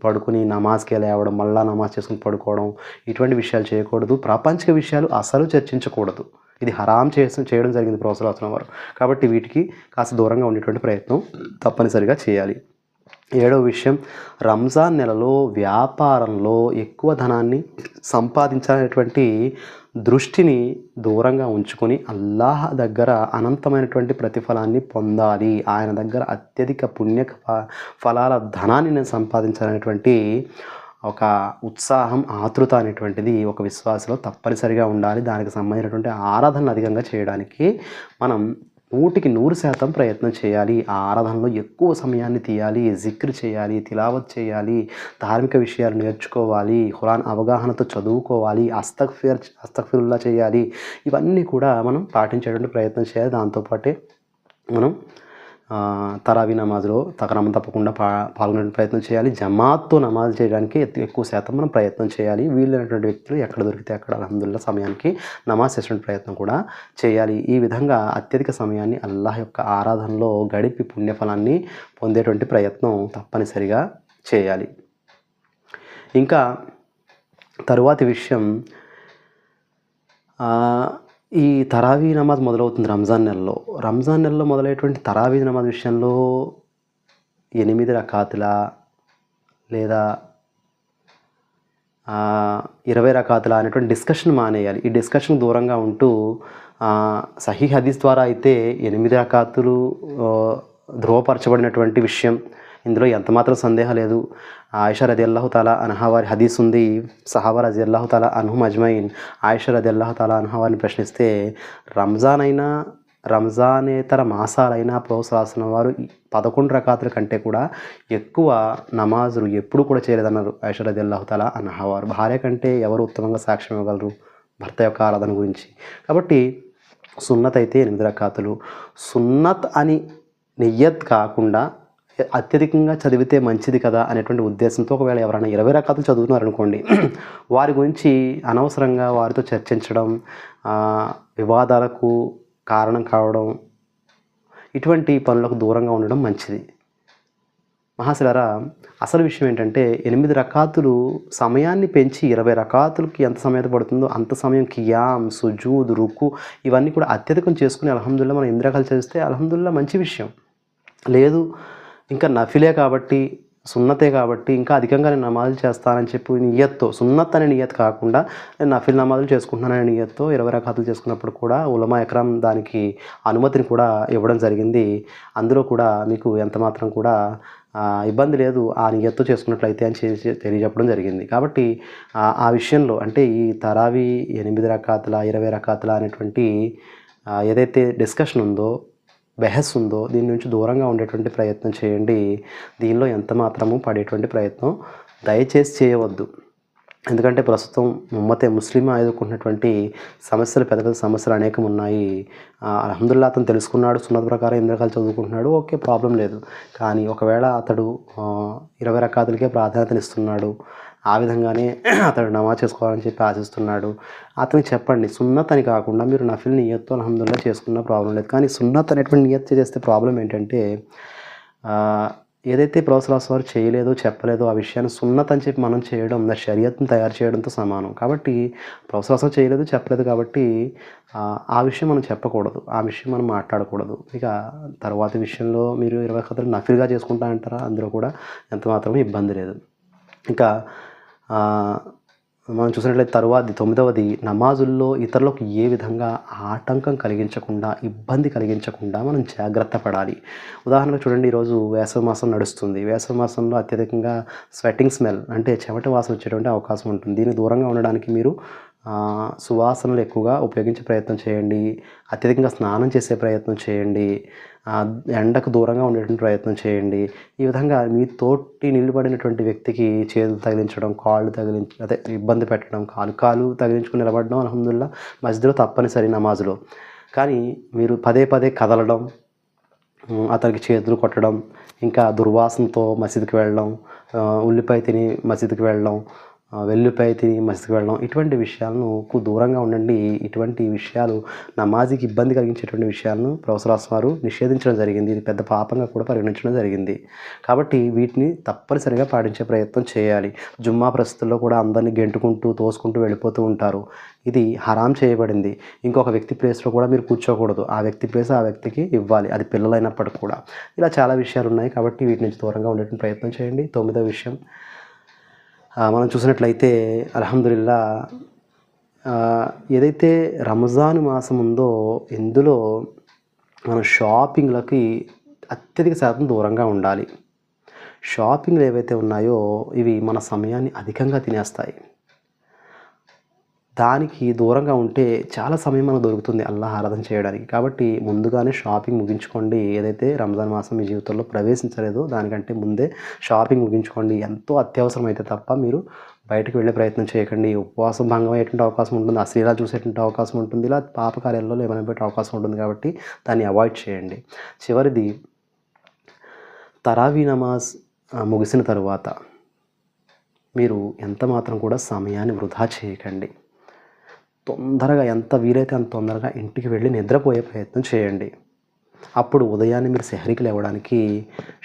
పడుకుని నమాజ్కే లేవడం, మళ్ళా నమాజ్ చేసుకుని పడుకోవడం, ఇటువంటి విషయాలు చేయకూడదు. ప్రాపంచిక విషయాలు అసలు చర్చించకూడదు. ఇది హరాం చేయడం జరిగింది ప్రవక్త సల్లల్లాహు అలైహి వసల్లం వారు. కాబట్టి వీటికి కాస్త దూరంగా ఉండేటువంటి ప్రయత్నం తప్పనిసరిగా చేయాలి. ఏడవ విషయం, రంజాన్ నెలలో వ్యాపారంలో ఎక్కువ ధనాన్ని సంపాదించాలనేటువంటి దృష్టిని దూరంగా ఉంచుకొని అల్లాహ్ దగ్గర అనంతమైనటువంటి ప్రతిఫలాన్ని పొందాలి. ఆయన దగ్గర అత్యధిక పుణ్య ఫలాల ధనాన్ని నేను సంపాదించాలనేటువంటి ఒక ఉత్సాహం, ఆతృత అనేటువంటిది ఒక విశ్వాసలో తప్పనిసరిగా ఉండాలి. దానికి సంబంధించినటువంటి ఆరాధనలు అధికంగా చేయడానికి మనం 100% ప్రయత్నం చేయాలి. ఆ ఆరాధనలో ఎక్కువ సమయాన్ని తీయాలి, జిక్ర్ చేయాలి, తిలావత్ చేయాలి, ధార్మిక విషయాలు నేర్చుకోవాలి, ఖురాన్ అవగాహనతో చదువుకోవాలి, అస్తగ్ఫిరుల్లా చేయాలి. ఇవన్నీ కూడా మనం పాటించేటువంటి ప్రయత్నం చేయాలి. దాంతోపాటే మనం తరావీ నమాజ్లో క్రమం తప్పకుండా పాల్గొనే ప్రయత్నం చేయాలి. జమాత్తో నమాజ్ చేయడానికి ఎక్కువ శాతం మనం ప్రయత్నం చేయాలి. వీలైనటువంటి వ్యక్తులు ఎక్కడ దొరికితే అక్కడ అల్హమ్దులిల్లాహ్ సమయానికి నమాజ్ చేసేటువంటి ప్రయత్నం కూడా చేయాలి. ఈ విధంగా అత్యధిక సమయాన్ని అల్లాహ్ యొక్క ఆరాధనలో గడిపి పుణ్యఫలాన్ని పొందేటువంటి ప్రయత్నం తప్పనిసరిగా చేయాలి. ఇంకా తరువాతి విషయం, ఈ తరావీ నమాజ్ మొదలవుతుంది రంజాన్ నెలలో. రంజాన్ నెలలో మొదలయ్యేటువంటి తరావీ నమాజ్ విషయంలో 8 రకాతులా లేదా 20 రకాతులా అనేటువంటి డిస్కషన్ మానేయాలి. ఈ డిస్కషన్ దూరంగా ఉంటూ సహీహ్ హదీస్ ద్వారా అయితే 8 రకాతులు ధృవపరచబడినటువంటి విషయం. ఇందులో ఎంతమాత్రం సందేహం లేదు. ఆయిషా రదియల్లాహు తాలా అన్హా వారి హదీస్ ఉంది. సహాబా రదియల్లాహు తాలా అన్హుమ్ అజ్మయిన్ ఆయిషా రదియల్లాహు తాలా అన్హా వారిని ప్రశ్నిస్తే, రంజానేతర మాసాలైనా ప్రవక్త సల్లల్లాహు అలైహి వసల్లం వారు 11 రకాతుల కంటే కూడా ఎక్కువ నమాజులు ఎప్పుడు కూడా చేయలేదన్నారు ఆయిషా రదియల్లాహు తాలా అన్హా వారు. భార్య కంటే ఎవరు ఉత్తమంగా సాక్ష్యం ఇవ్వగలరు భర్త యొక్క ఆరాధన గురించి? కాబట్టి సున్నత్ అయితే 8 రకాతులు. సున్నత్ అని నియ్యత్ కాకుండా అత్యధికంగా చదివితే మంచిది కదా అనేటువంటి ఉద్దేశంతో ఒకవేళ ఎవరైనా 20 రకాతులు చదువుతున్నారనుకోండి, వారి గురించి అనవసరంగా వారితో చర్చించడం, వివాదాలకు కారణం కావడం, ఇటువంటి పనులకు దూరంగా ఉండడం మంచిది. మహాశిలారా, అసలు విషయం ఏంటంటే 8 రకాతులు సమయాన్ని పెంచి 20 రకాతులకి ఎంత సమయం పడుతుందో అంత సమయం ఖియామ్, సుజూద్, రుకు ఇవన్నీ కూడా అత్యధికం చేసుకుని అల్హమ్దులిల్లాహ్ మనం 8 రకాలు చదివిస్తే అల్హమ్దులిల్లాహ్ మంచి విషయం. లేదు, ఇంకా నఫిలే కాబట్టి, సున్నతే కాబట్టి ఇంకా అధికంగా నేను నమాజులు చేస్తానని చెప్పి నియత్తో, సున్నత్ అనే నియత్ కాకుండా నేను నఫిల్ నమాజులు చేసుకుంటున్నాననే నియత్తో 20 రకాతులు చేసుకున్నప్పుడు కూడా ఉలమా ఇక్రామ్ దానికి అనుమతిని కూడా ఇవ్వడం జరిగింది. అందులో కూడా మీకు ఎంతమాత్రం కూడా ఇబ్బంది లేదు ఆ నియత్తో చేసుకున్నట్లయితే అని తెలియజెప్పడం జరిగింది. కాబట్టి ఆ విషయంలో అంటే ఈ తరావీ 8 రకాతుల 20 రకాతుల అనేటువంటి ఏదైతే డిస్కషన్ ఉందో, బెహస్ ఉందో, దీని నుంచి దూరంగా ఉండేటువంటి ప్రయత్నం చేయండి. దీనిలో ఎంత మాత్రము పడేటువంటి ప్రయత్నం దయచేసి చేయవద్దు. ఎందుకంటే ప్రస్తుతం ముస్లిం ఎదుర్కొంటున్నటువంటి సమస్యలు, పెద్ద పెద్ద సమస్యలు అనేకం ఉన్నాయి. అల్హమ్దులిల్లాహ్ అతను తెలుసుకున్నాడు, సున్నత్ ప్రకారం 8 రకాలు చదువుకుంటున్నాడు, ఓకే, ప్రాబ్లం లేదు. కానీ ఒకవేళ అతడు 20 రకాతులకే ప్రాధాన్యతనిస్తున్నాడు, ఆ విధంగానే అతడు నమాజ్ చేసుకోవాలని చెప్పి ఆశిస్తున్నాడు, అతనికి చెప్పండి సున్నత్ అని కాకుండా మీరు నఫిల్ నియత్తో అల్హమ్దులిల్లాహ్ చేసుకున్న ప్రాబ్లం లేదు. కానీ సున్నత్ అనేటువంటి నియత్ చేస్తే ప్రాబ్లం ఏంటంటే ఏదైతే ప్రొఫెసర్ వారు చేయలేదో, చెప్పలేదో ఆ విషయాన్ని సున్నత్ అని చెప్పి మనం చేయడం షరియత్‌ని తయారు చేయడంతో సమానం. కాబట్టి ప్రొఫెసర్ చేయలేదు, చెప్పలేదు కాబట్టి ఆ విషయం మనం చెప్పకూడదు. ఆ విషయం మనం మాట్లాడకూడదు. ఇక తరువాతి విషయంలో మీరు 20 ఖతులు నఫిల్‌గా చేసుకుంటా అంటారా? అందులో కూడా ఎంత మాత్రమూ ఇబ్బంది లేదు. ఇంకా మనం చూసినట్లయితే తరువాతది 9వది నమాజుల్లో ఇతరులకు ఏ విధంగా ఆటంకం కలిగించకుండా, ఇబ్బంది కలిగించకుండా మనం జాగ్రత్త పడాలి. ఉదాహరణకు చూడండి, ఈరోజు వేసవి మాసం నడుస్తుంది. వేసవి మాసంలో అత్యధికంగా స్వెటింగ్ స్మెల్ అంటే చెమట వాసన వచ్చేటువంటి అవకాశం ఉంటుంది. దీనికి దూరంగా ఉండడానికి మీరు సువాసనలు ఎక్కువగా ఉపయోగించే ప్రయత్నం చేయండి. అత్యధికంగా స్నానం చేసే ప్రయత్నం చేయండి. ఎండకు దూరంగా ఉండేటువంటి ప్రయత్నం చేయండి. ఈ విధంగా మీ తోటి నిలబడినటువంటి వ్యక్తికి చేతులు తగిలించడం, కాళ్ళు అదే ఇబ్బంది పెట్టడం, కాలు తగిలించుకొని నిలబడడం అల్హమ్దులిల్లాహ్ మస్జిద్‌లో తప్పనిసరి నమాజ్‌లో. కానీ మీరు పదే పదే కదలడం, అతనికి చేతులు కొట్టడం, ఇంకా దుర్వాసనతో మసీదుకి వెళ్ళడం, ఉల్లిపాయ తిని మసీదుకి వెళ్ళడం, వెల్లుల్లిపాయ తిని మసీదుకి వెళ్ళడం, ఇటువంటి విషయాలకు దూరంగా ఉండండి. ఇటువంటి విషయాలు నమాజీకి ఇబ్బంది కలిగించేటువంటి విషయాలను ప్రొఫెసర్ వారు నిషేధించడం జరిగింది. ఇది పెద్ద పాపంగా కూడా పరిగణించడం జరిగింది. కాబట్టి వీటిని తప్పనిసరిగా పాటించే ప్రయత్నం చేయాలి. జుమ్మా పరిస్థితుల్లో కూడా అందరినీ గెంటుకుంటూ, తోసుకుంటూ వెళ్ళిపోతూ ఉంటారు. ఇది హరాం చేయబడింది. ఇంకొక వ్యక్తి ప్లేస్‌లో కూడా మీరు కూర్చోకూడదు. ఆ వ్యక్తి ప్లేస్ ఆ వ్యక్తికి ఇవ్వాలి. అది పిల్లలైనప్పటికి కూడా. ఇలా చాలా విషయాలు ఉన్నాయి. కాబట్టి వీటి నుంచి దూరంగా ఉండేటువంటి ప్రయత్నం చేయండి. 9వ విషయం మనం చూసినట్లయితే అల్హమ్దులిల్లాహ్ ఏదైతే రంజాన్ మాసం ఉందో ఇందులో మనం షాపింగ్‌లకి అత్యధిక శాతం దూరంగా ఉండాలి. షాపింగ్‌లు ఏవైతే ఉన్నాయో ఇవి మన సమయాన్ని అధికంగా తినేస్తాయి. దానికి దూరంగా ఉంటే చాలా సమయం మనకు దొరుకుతుంది అల్లాహ్ ఆరాధన చేయడానికి. కాబట్టి ముందుగానే షాపింగ్ ముగించుకోండి. ఏదైతే రంజాన్ మాసం మీ జీవితంలో ప్రవేశించలేదో దానికంటే ముందే షాపింగ్ ముగించుకోండి. ఎంతో అత్యవసరమైతే తప్ప మీరు బయటకు వెళ్ళే ప్రయత్నం చేయకండి. ఉపవాసం భంగం అయ్యేటువంటి అవకాశం ఉంటుంది. అశ్లీలాలు చూసేటువంటి అవకాశం ఉంటుంది. ఇలా పాపకార్యాల్లో ఏమైనా అవకాశం ఉంటుంది కాబట్టి దాన్ని అవాయిడ్ చేయండి. చివరిది తరావీ నమాజ్ ముగిసిన తరువాత మీరు ఎంత మాత్రం కూడా సమయాన్ని వృధా చేయకండి. తొందరగా ఎంత వీలైతే అంత తొందరగా ఇంటికి వెళ్ళి నిద్రపోయే ప్రయత్నం చేయండి. అప్పుడు ఉదయాన్నే మీరు సెహరీకి లేవడానికి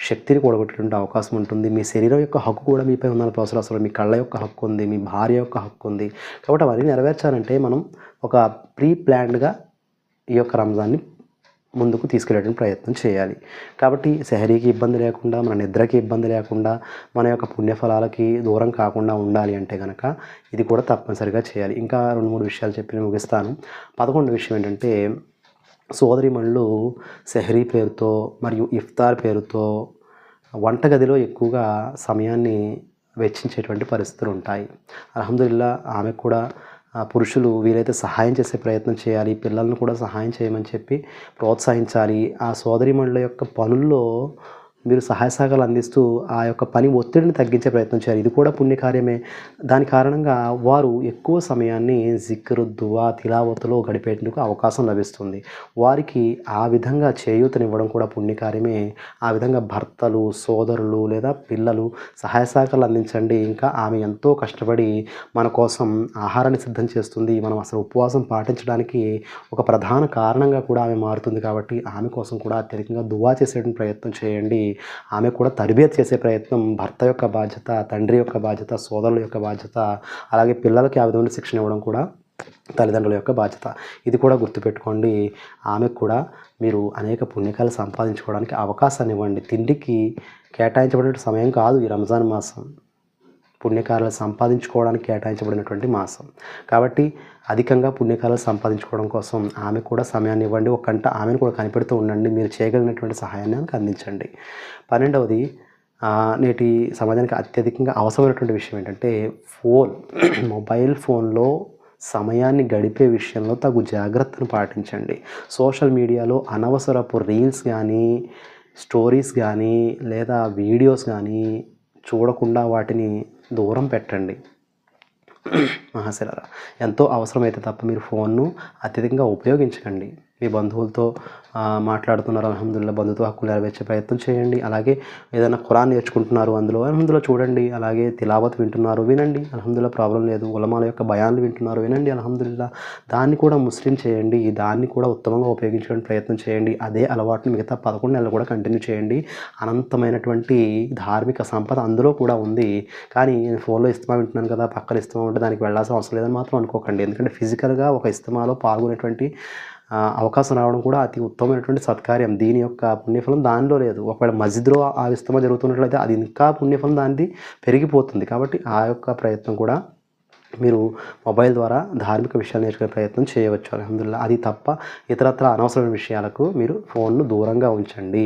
శక్తిని కూడగొట్టేటువంటి అవకాశం ఉంటుంది. మీ శరీరం యొక్క హక్కు కూడా మీపై ఉందని ప్రొఫెసర్ మీ కళ్ళ యొక్క హక్కు ఉంది, మీ భార్య యొక్క హక్కు ఉంది. కాబట్టి అవన్నీ నెరవేర్చాలంటే మనం ఒక ప్రీ ప్లాన్డ్‌గా ఈ యొక్క రంజాన్‌ని ముందుకు తీసుకెళ్ళేటువంటి ప్రయత్నం చేయాలి. కాబట్టి సెహరీకి ఇబ్బంది లేకుండా, మన నిద్రకి ఇబ్బంది లేకుండా, మన యొక్క పుణ్యఫలాలకి దూరం కాకుండా ఉండాలి అంటే గనక ఇది కూడా తప్పనిసరిగా చేయాలి. ఇంకా 2, 3 విషయాలు చెప్పి నేను ముగిస్తాను. 11వ విషయం ఏంటంటే సోదరీమణులు సెహరీ పేరుతో మరియు ఇఫ్తార్ పేరుతో వంటగదిలో ఎక్కువగా సమయాన్ని వెచ్చించేటువంటి పరిస్థితులు ఉంటాయి. అల్హమ్దులిల్లాహ్ ఆమెకు కూడా పురుషులు వీలైతే సహాయం చేసే ప్రయత్నం చేయాలి. పిల్లలను కూడా సహాయం చేయమని చెప్పి ప్రోత్సహించాలి. ఆ సోదరీమణుల యొక్క పనుల్లో మీరు సహాయ సహకారాలు అందిస్తూ ఆ యొక్క పని ఒత్తిడిని తగ్గించే ప్రయత్నం చేయాలి. ఇది కూడా పుణ్యకార్యమే. దాని కారణంగా వారు ఎక్కువ సమయాన్ని జిక్ర్, దువా, తిలావతులో గడిపేందుకు అవకాశం లభిస్తుంది. వారికి ఆ విధంగా చేయూతనివ్వడం కూడా పుణ్యకార్యమే. ఆ విధంగా భర్తలు, సోదరులు లేదా పిల్లలు సహాయ సహకారాలు అందించండి. ఇంకా ఆమె ఎంతో కష్టపడి మన కోసం ఆహారాన్ని సిద్ధం చేస్తుంది. మనం అసలు ఉపవాసం పాటించడానికి ఒక ప్రధాన కారణంగా కూడా ఆమె మారుతుంది. కాబట్టి ఆమె కోసం కూడా అత్యధికంగా దువా చేసేటువంటి ప్రయత్నం చేయండి. ఆమె కూడా తర్బియత్ చేసే ప్రయత్నం భర్త యొక్క బాధ్యత, తండ్రి యొక్క బాధ్యత, సోదరుల యొక్క బాధ్యత. అలాగే పిల్లలకి ఆ విధమైన శిక్షణ ఇవ్వడం కూడా తల్లిదండ్రుల యొక్క బాధ్యత. ఇది కూడా గుర్తుపెట్టుకోండి. ఆమెకు కూడా మీరు అనేక పుణ్యకాలు సంపాదించుకోవడానికి అవకాశాన్ని ఇవ్వండి. తిండికి కేటాయించబడిన సమయం కాదు ఈ రంజాన్ మాసం. పుణ్యకార్యాలు సంపాదించుకోవడానికి కేటాయించబడినటువంటి మాసం. కాబట్టి అధికంగా పుణ్యకార్యాలు సంపాదించుకోవడం కోసం ఆమె కూడా సమయాన్ని ఇవ్వండి. ఒక గంట ఆమెను కూడా కనిపెడుతూ ఉండండి. మీరు చేయగలిగినటువంటి సహాయాన్ని ఆమెకు అందించండి. 12వది నేటి సమాజానికి అత్యధికంగా అవసరమైనటువంటి విషయం ఏంటంటే మొబైల్ ఫోన్లో సమయాన్ని గడిపే విషయంలో తగు జాగ్రత్తను పాటించండి. సోషల్ మీడియాలో అనవసరపు రీల్స్ కానీ, స్టోరీస్ కానీ లేదా వీడియోస్ కానీ చూడకుండా వాటిని దూరం పెట్టండి. మహాశిలారా ఎంతో అవసరమైతే తప్ప మీరు ఫోన్ను అత్యధికంగా ఉపయోగించకండి. మీ బంధువులతో మాట్లాడుతున్నారు, అల్హమ్దులిల్లా బంధుత్వ హక్కులు నెరవేర్చే ప్రయత్నం చేయండి. అలాగే ఏదైనా ఖురాన్ నేర్చుకుంటున్నారు, అందులో చూడండి. అలాగే తిలావత్ వింటున్నారు, వినండి, అల్హమ్దులిల్లా ప్రాబ్లం లేదు. ఉలమాల యొక్క బయాన్లు వింటున్నారు, వినండి, అల్హమ్దులిల్లా. దాన్ని కూడా ముస్లిం చేయండి, దాన్ని కూడా ఉత్తమంగా ఉపయోగించడానికి ప్రయత్నం చేయండి. అదే అలవాటుని మిగతా 11 నెలలు కూడా కంటిన్యూ చేయండి. అనంతమైనటువంటి ధార్మిక సంపద అందులో కూడా ఉంది. కానీ ఫోన్లో ఇస్తమా వింటున్నాను కదా, పక్కన ఇస్తమా ఉంటే దానికి వెళ్ళాల్సిన అవసరం లేదని మాత్రం అనుకోకండి. ఎందుకంటే ఫిజికల్గా ఒక ఇస్తమాలో పాల్గొనేటువంటి అవకాశం రావడం కూడా అతి ఉత్తమమైనటువంటి సత్కార్యం. దీని యొక్క పుణ్యఫలం దానిలో లేదు. ఒకవేళ మస్జిద్లో ఆ ఇస్తమా జరుగుతున్నట్లయితే అది ఇంకా పుణ్యఫలం దానిది పెరిగిపోతుంది. కాబట్టి ఆ యొక్క ప్రయత్నం కూడా మీరు మొబైల్ ద్వారా ధార్మిక విషయాలు నేర్చుకునే ప్రయత్నం చేయవచ్చు. అల్హమ్దులిల్లా. అది తప్ప ఇతరత్ర అనవసరమైన విషయాలకు మీరు ఫోన్ను దూరంగా ఉంచండి.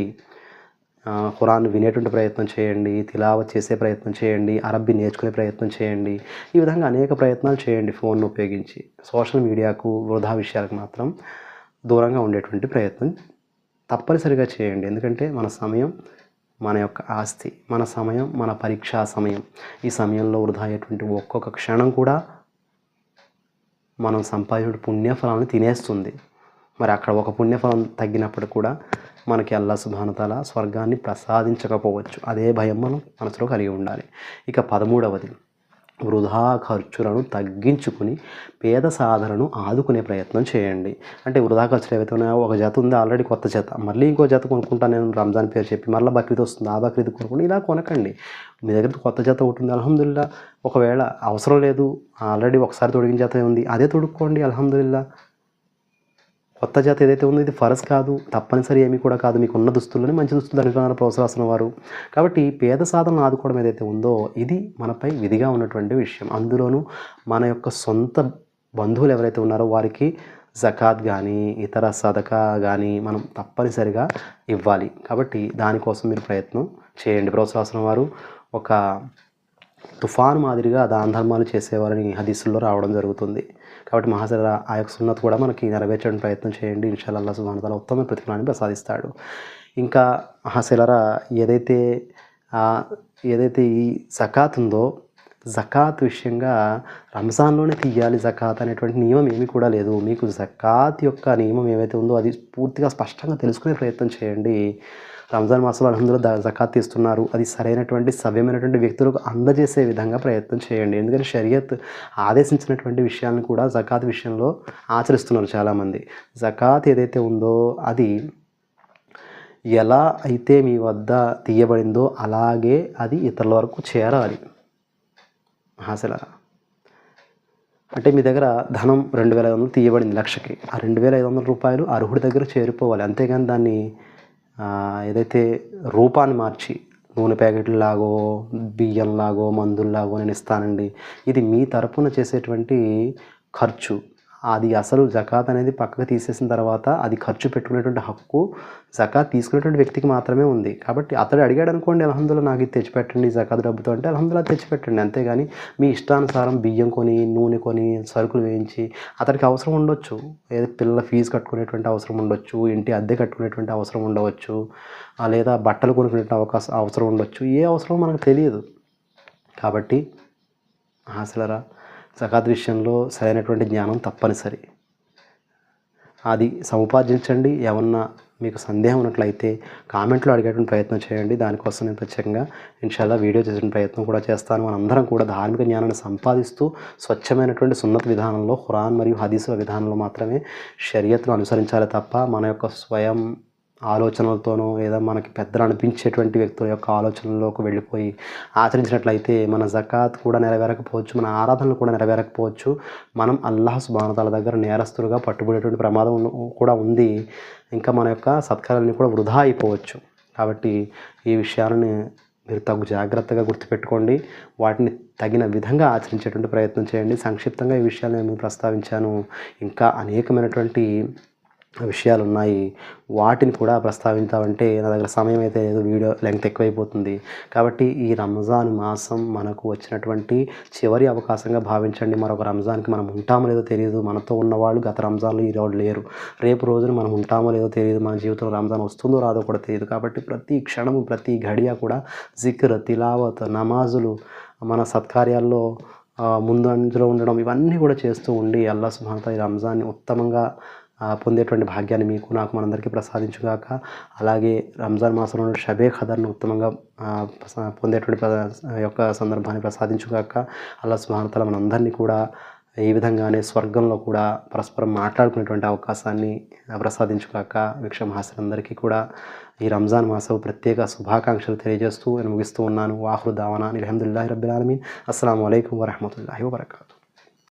ఖురాన్ వినేటువంటి ప్రయత్నం చేయండి, తిలావత్ చేసే ప్రయత్నం చేయండి, అరబ్బీ నేర్చుకునే ప్రయత్నం చేయండి. ఈ విధంగా అనేక ప్రయత్నాలు చేయండి ఫోన్ను ఉపయోగించి. సోషల్ మీడియాకు, వృధా విషయాలకు మాత్రం దూరంగా ఉండేటువంటి ప్రయత్నం తప్పనిసరిగా చేయండి. ఎందుకంటే మన సమయం మన యొక్క ఆస్తి, మన సమయం మన పరీక్షా సమయం. ఈ సమయంలో వృధా అయ్యేటువంటి ఒక్కొక్క క్షణం కూడా మనం సంపాదించిన పుణ్యఫలాన్ని తినేస్తుంది. మరి అక్కడ ఒక పుణ్యఫలం తగ్గినప్పుడు కూడా మనకి అల్లాహ్ సుబ్హానహు వ తఆలా స్వర్గాన్ని ప్రసాదించకపోవచ్చు. అదే భయం మనం మనసులో కలిగి ఉండాలి. ఇక 13వది, వృధా ఖర్చులను తగ్గించుకుని పేద సాధనను ఆదుకునే ప్రయత్నం చేయండి. అంటే వృధా ఖర్చులు ఏవైతే ఉన్నాయో, ఒక జత ఉంది ఆల్రెడీ కొత్త జత, మళ్ళీ ఇంకో జత కొనుక్కుంటాను నేను రంజాన్ పేరు చెప్పి, మళ్ళీ బక్రీద్ వస్తుంది ఆ బక్రీద్ కొనుక్కోండి, ఇలా కొనకండి. మీ దగ్గర కొత్త జత ఒకటి ఉంది, అల్హమ్దులిల్లా. ఒకవేళ అవసరం లేదు, ఆల్రెడీ ఒకసారి తొడిగిన జత ఉంది, అదే తొడుక్కోండి, అల్హమ్దులిల్లా. కొత్త జత ఏదైతే ఉందో ఇది ఫరజ్ కాదు, తప్పనిసరి ఏమీ కూడా కాదు. మీకున్న దుస్తులని మంచి దుస్తులు ధరించాలన్న ప్రోత్సహిస్తున్న వారు. కాబట్టి పేద సాధనను ఆదుకోవడం ఏదైతే ఉందో ఇది మనపై విధిగా ఉన్నటువంటి విషయం. అందులోనూ మన యొక్క సొంత బంధువులు ఎవరైతే ఉన్నారో వారికి జకాత్ కానీ ఇతర సదకా కానీ మనం తప్పనిసరిగా ఇవ్వాలి. కాబట్టి దానికోసం మీరు ప్రయత్నం చేయండి. ప్రోత్సహిస్తున్న వారు ఒక తుఫాను మాదిరిగా దాన ధర్మాలు చేసేవారని హదీసుల్లో రావడం జరుగుతుంది. కాబట్టి మహాశిర ఆ యొక్క సున్నత్ కూడా మనకి నెరవేర్చడానికి ప్రయత్నం చేయండి. ఇన్షాల్లాహ్ అల్లాహ్ సుబ్హానహు వ తఆలా ఉత్తమ ప్రతిఫలాన్ని ప్రసాదిస్తాడు. ఇంకా మహాశిలరా ఏదైతే ఈ జకాత్ ఉందో, జకాత్ విషయంగా రంజాన్లోనే తీయాలి జకాత్ అనేటువంటి నియమం ఏమీ కూడా లేదు. మీకు జకాత్ యొక్క నియమం ఏవైతే ఉందో అది పూర్తిగా స్పష్టంగా తెలుసుకునే ప్రయత్నం చేయండి. రంజాన్ మాసంలో అల్హమ్దులిల్లా జకాత్ తీస్తున్నారు, అది సరైనటువంటి సవ్యమైనటువంటి వ్యక్తులకు అందజేసే విధంగా ప్రయత్నం చేయండి. ఎందుకంటే షరియత్ ఆదేశించినటువంటి విషయాలను కూడా జకాత్ విషయంలో ఆచరిస్తున్నారు చాలామంది. జకాత్ ఏదైతే ఉందో అది ఎలా అయితే మీ వద్ద తీయబడిందో అలాగే అది ఇతరుల వరకు చేరాలి. హాసిలా అంటే మీ దగ్గర ధనం 2500 తీయబడింది లక్షకి, ఆ 2500 రూపాయలు అర్హుడి దగ్గర చేరిపోవాలి. అంతేగాని దాన్ని ఏదైతే రూపాన్ని మార్చి నూనె ప్యాకెట్లలాగో, బియ్యంలాగో, మందుల్లాగో నేను ఇస్తానండి, ఇది మీ తరపున చేసేటువంటి ఖర్చు. అది అసలు జకాత్ అనేది పక్కకు తీసేసిన తర్వాత అది ఖర్చు పెట్టుకునేటువంటి హక్కు జకాత్ తీసుకునేటువంటి వ్యక్తికి మాత్రమే ఉంది. కాబట్టి అతడు అడిగాడు అనుకోండి, అల్హమ్దులిల్లా నాకు ఇది తెచ్చిపెట్టండి జకాత్ డబ్బుతో అంటే అల్హమ్దులిల్లా తెచ్చిపెట్టండి. అంతేగాని మీ ఇష్టానుసారం బియ్యం కొని, నూనె కొని, సరుకులు వేయించి, అతడికి అవసరం ఉండొచ్చు, ఏదో పిల్లల ఫీజు కట్టుకునేటువంటి అవసరం ఉండొచ్చు, ఇంటి అద్దె కట్టుకునేటువంటి అవసరం ఉండవచ్చు, లేదా బట్టలు కొనుక్కునేటువంటి అవసరం ఉండొచ్చు. ఏ అవసరం మనకు తెలియదు. కాబట్టి హాసిలరా జకాత్ విషయంలో సరైనటువంటి జ్ఞానం తప్పనిసరి. అది సముపార్జించండి. ఏమన్నా మీకు సందేహం ఉన్నట్లయితే కామెంట్లో అడిగేటువంటి ప్రయత్నం చేయండి. దానికోసం నేను ప్రత్యేకంగా ఇన్షాల్లా వీడియో చేసిన ప్రయత్నం కూడా చేస్తాను. మనందరం కూడా ధార్మిక జ్ఞానాన్ని సంపాదిస్తూ స్వచ్ఛమైనటువంటి సున్నత్ విధానంలో, ఖురాన్ మరియు హదీసుల విధానంలో మాత్రమే షరియత్ను అనుసరించాలి తప్ప మన యొక్క స్వయం ఆలోచనలతోనో లేదా మనకి పెద్దలు అనిపించేటువంటి వ్యక్తుల యొక్క ఆలోచనల్లోకి వెళ్ళిపోయి ఆచరించినట్లయితే మన జకాత్ కూడా నెరవేరకపోవచ్చు, మన ఆరాధనలు కూడా నెరవేరకపోవచ్చు. మనం అల్లాహ్ సుబ్హానహు వ తఆలా దగ్గర నేరస్తులుగా పట్టుబడేటువంటి ప్రమాదం కూడా ఉంది. ఇంకా మన యొక్క సత్కారాన్ని కూడా వృధా అయిపోవచ్చు. కాబట్టి ఈ విషయాలని మీరు తగు జాగ్రత్తగా గుర్తుపెట్టుకోండి. వాటిని తగిన విధంగా ఆచరించేటువంటి ప్రయత్నం చేయండి. సంక్షిప్తంగా ఈ విషయాలు నేను ప్రస్తావించాను. ఇంకా అనేకమైనటువంటి విషయాలు ఉన్నాయి, వాటిని కూడా ప్రస్తావించాలంటే నా దగ్గర సమయం అయితే లేదు, వీడియో లెంగ్త్ ఎక్కువైపోతుంది. కాబట్టి ఈ రంజాన్ మాసం మనకు వచ్చినటువంటి చివరి అవకాశంగా భావించండి. మరొక రంజాన్కి మనం ఉంటామో లేదో తెలియదు. మనతో ఉన్నవాళ్ళు గత రంజాన్లో ఈరోజు లేరు. రేపు రోజున మనం ఉంటామో లేదో తెలియదు. మన జీవితంలో రంజాన్ వస్తుందో రాదో కూడా తెలియదు. కాబట్టి ప్రతి క్షణము, ప్రతి ఘడియ కూడా జిక్ర్, తిలావత్, నమాజులు, మన సత్కార్యాల్లో ముందు అంజలో ఉండడం, ఇవన్నీ కూడా చేస్తూ ఉండి అల్లాహ్ సుబ్హానహు వ తఆలా ఈ రంజాన్ని ఉత్తమంగా పొందేటువంటి భాగ్యాన్ని మీకు నాకు మనందరికీ ప్రసాదించుగాక. అలాగే రంజాన్ మాసంలో షబే ఖదర్‌ను ఉత్తమంగా పొందేటువంటి యొక్క సందర్భాన్ని ప్రసాదించుగాక. అల్లాహ్ సుబ్హానహు వ తఆలా మనందరినీ కూడా ఈ విధంగానే స్వర్గంలో కూడా పరస్పరం మాట్లాడుకునేటువంటి అవకాశాన్ని ప్రసాదించుగాక. వీక్షమాసలందరికీ కూడా ఈ రంజాన్ మాసం ప్రత్యేక శుభాకాంక్షలు తెలియజేస్తూ నేను ముగిస్తూ ఉన్నాను. వాఖిరు దావానా అనిల్ హమ్దులిల్లాహి రబ్బిల్ ఆలమీన్. అస్సలాము అలైకుం వరహ్మతుల్లాహి వబరకాతుహు.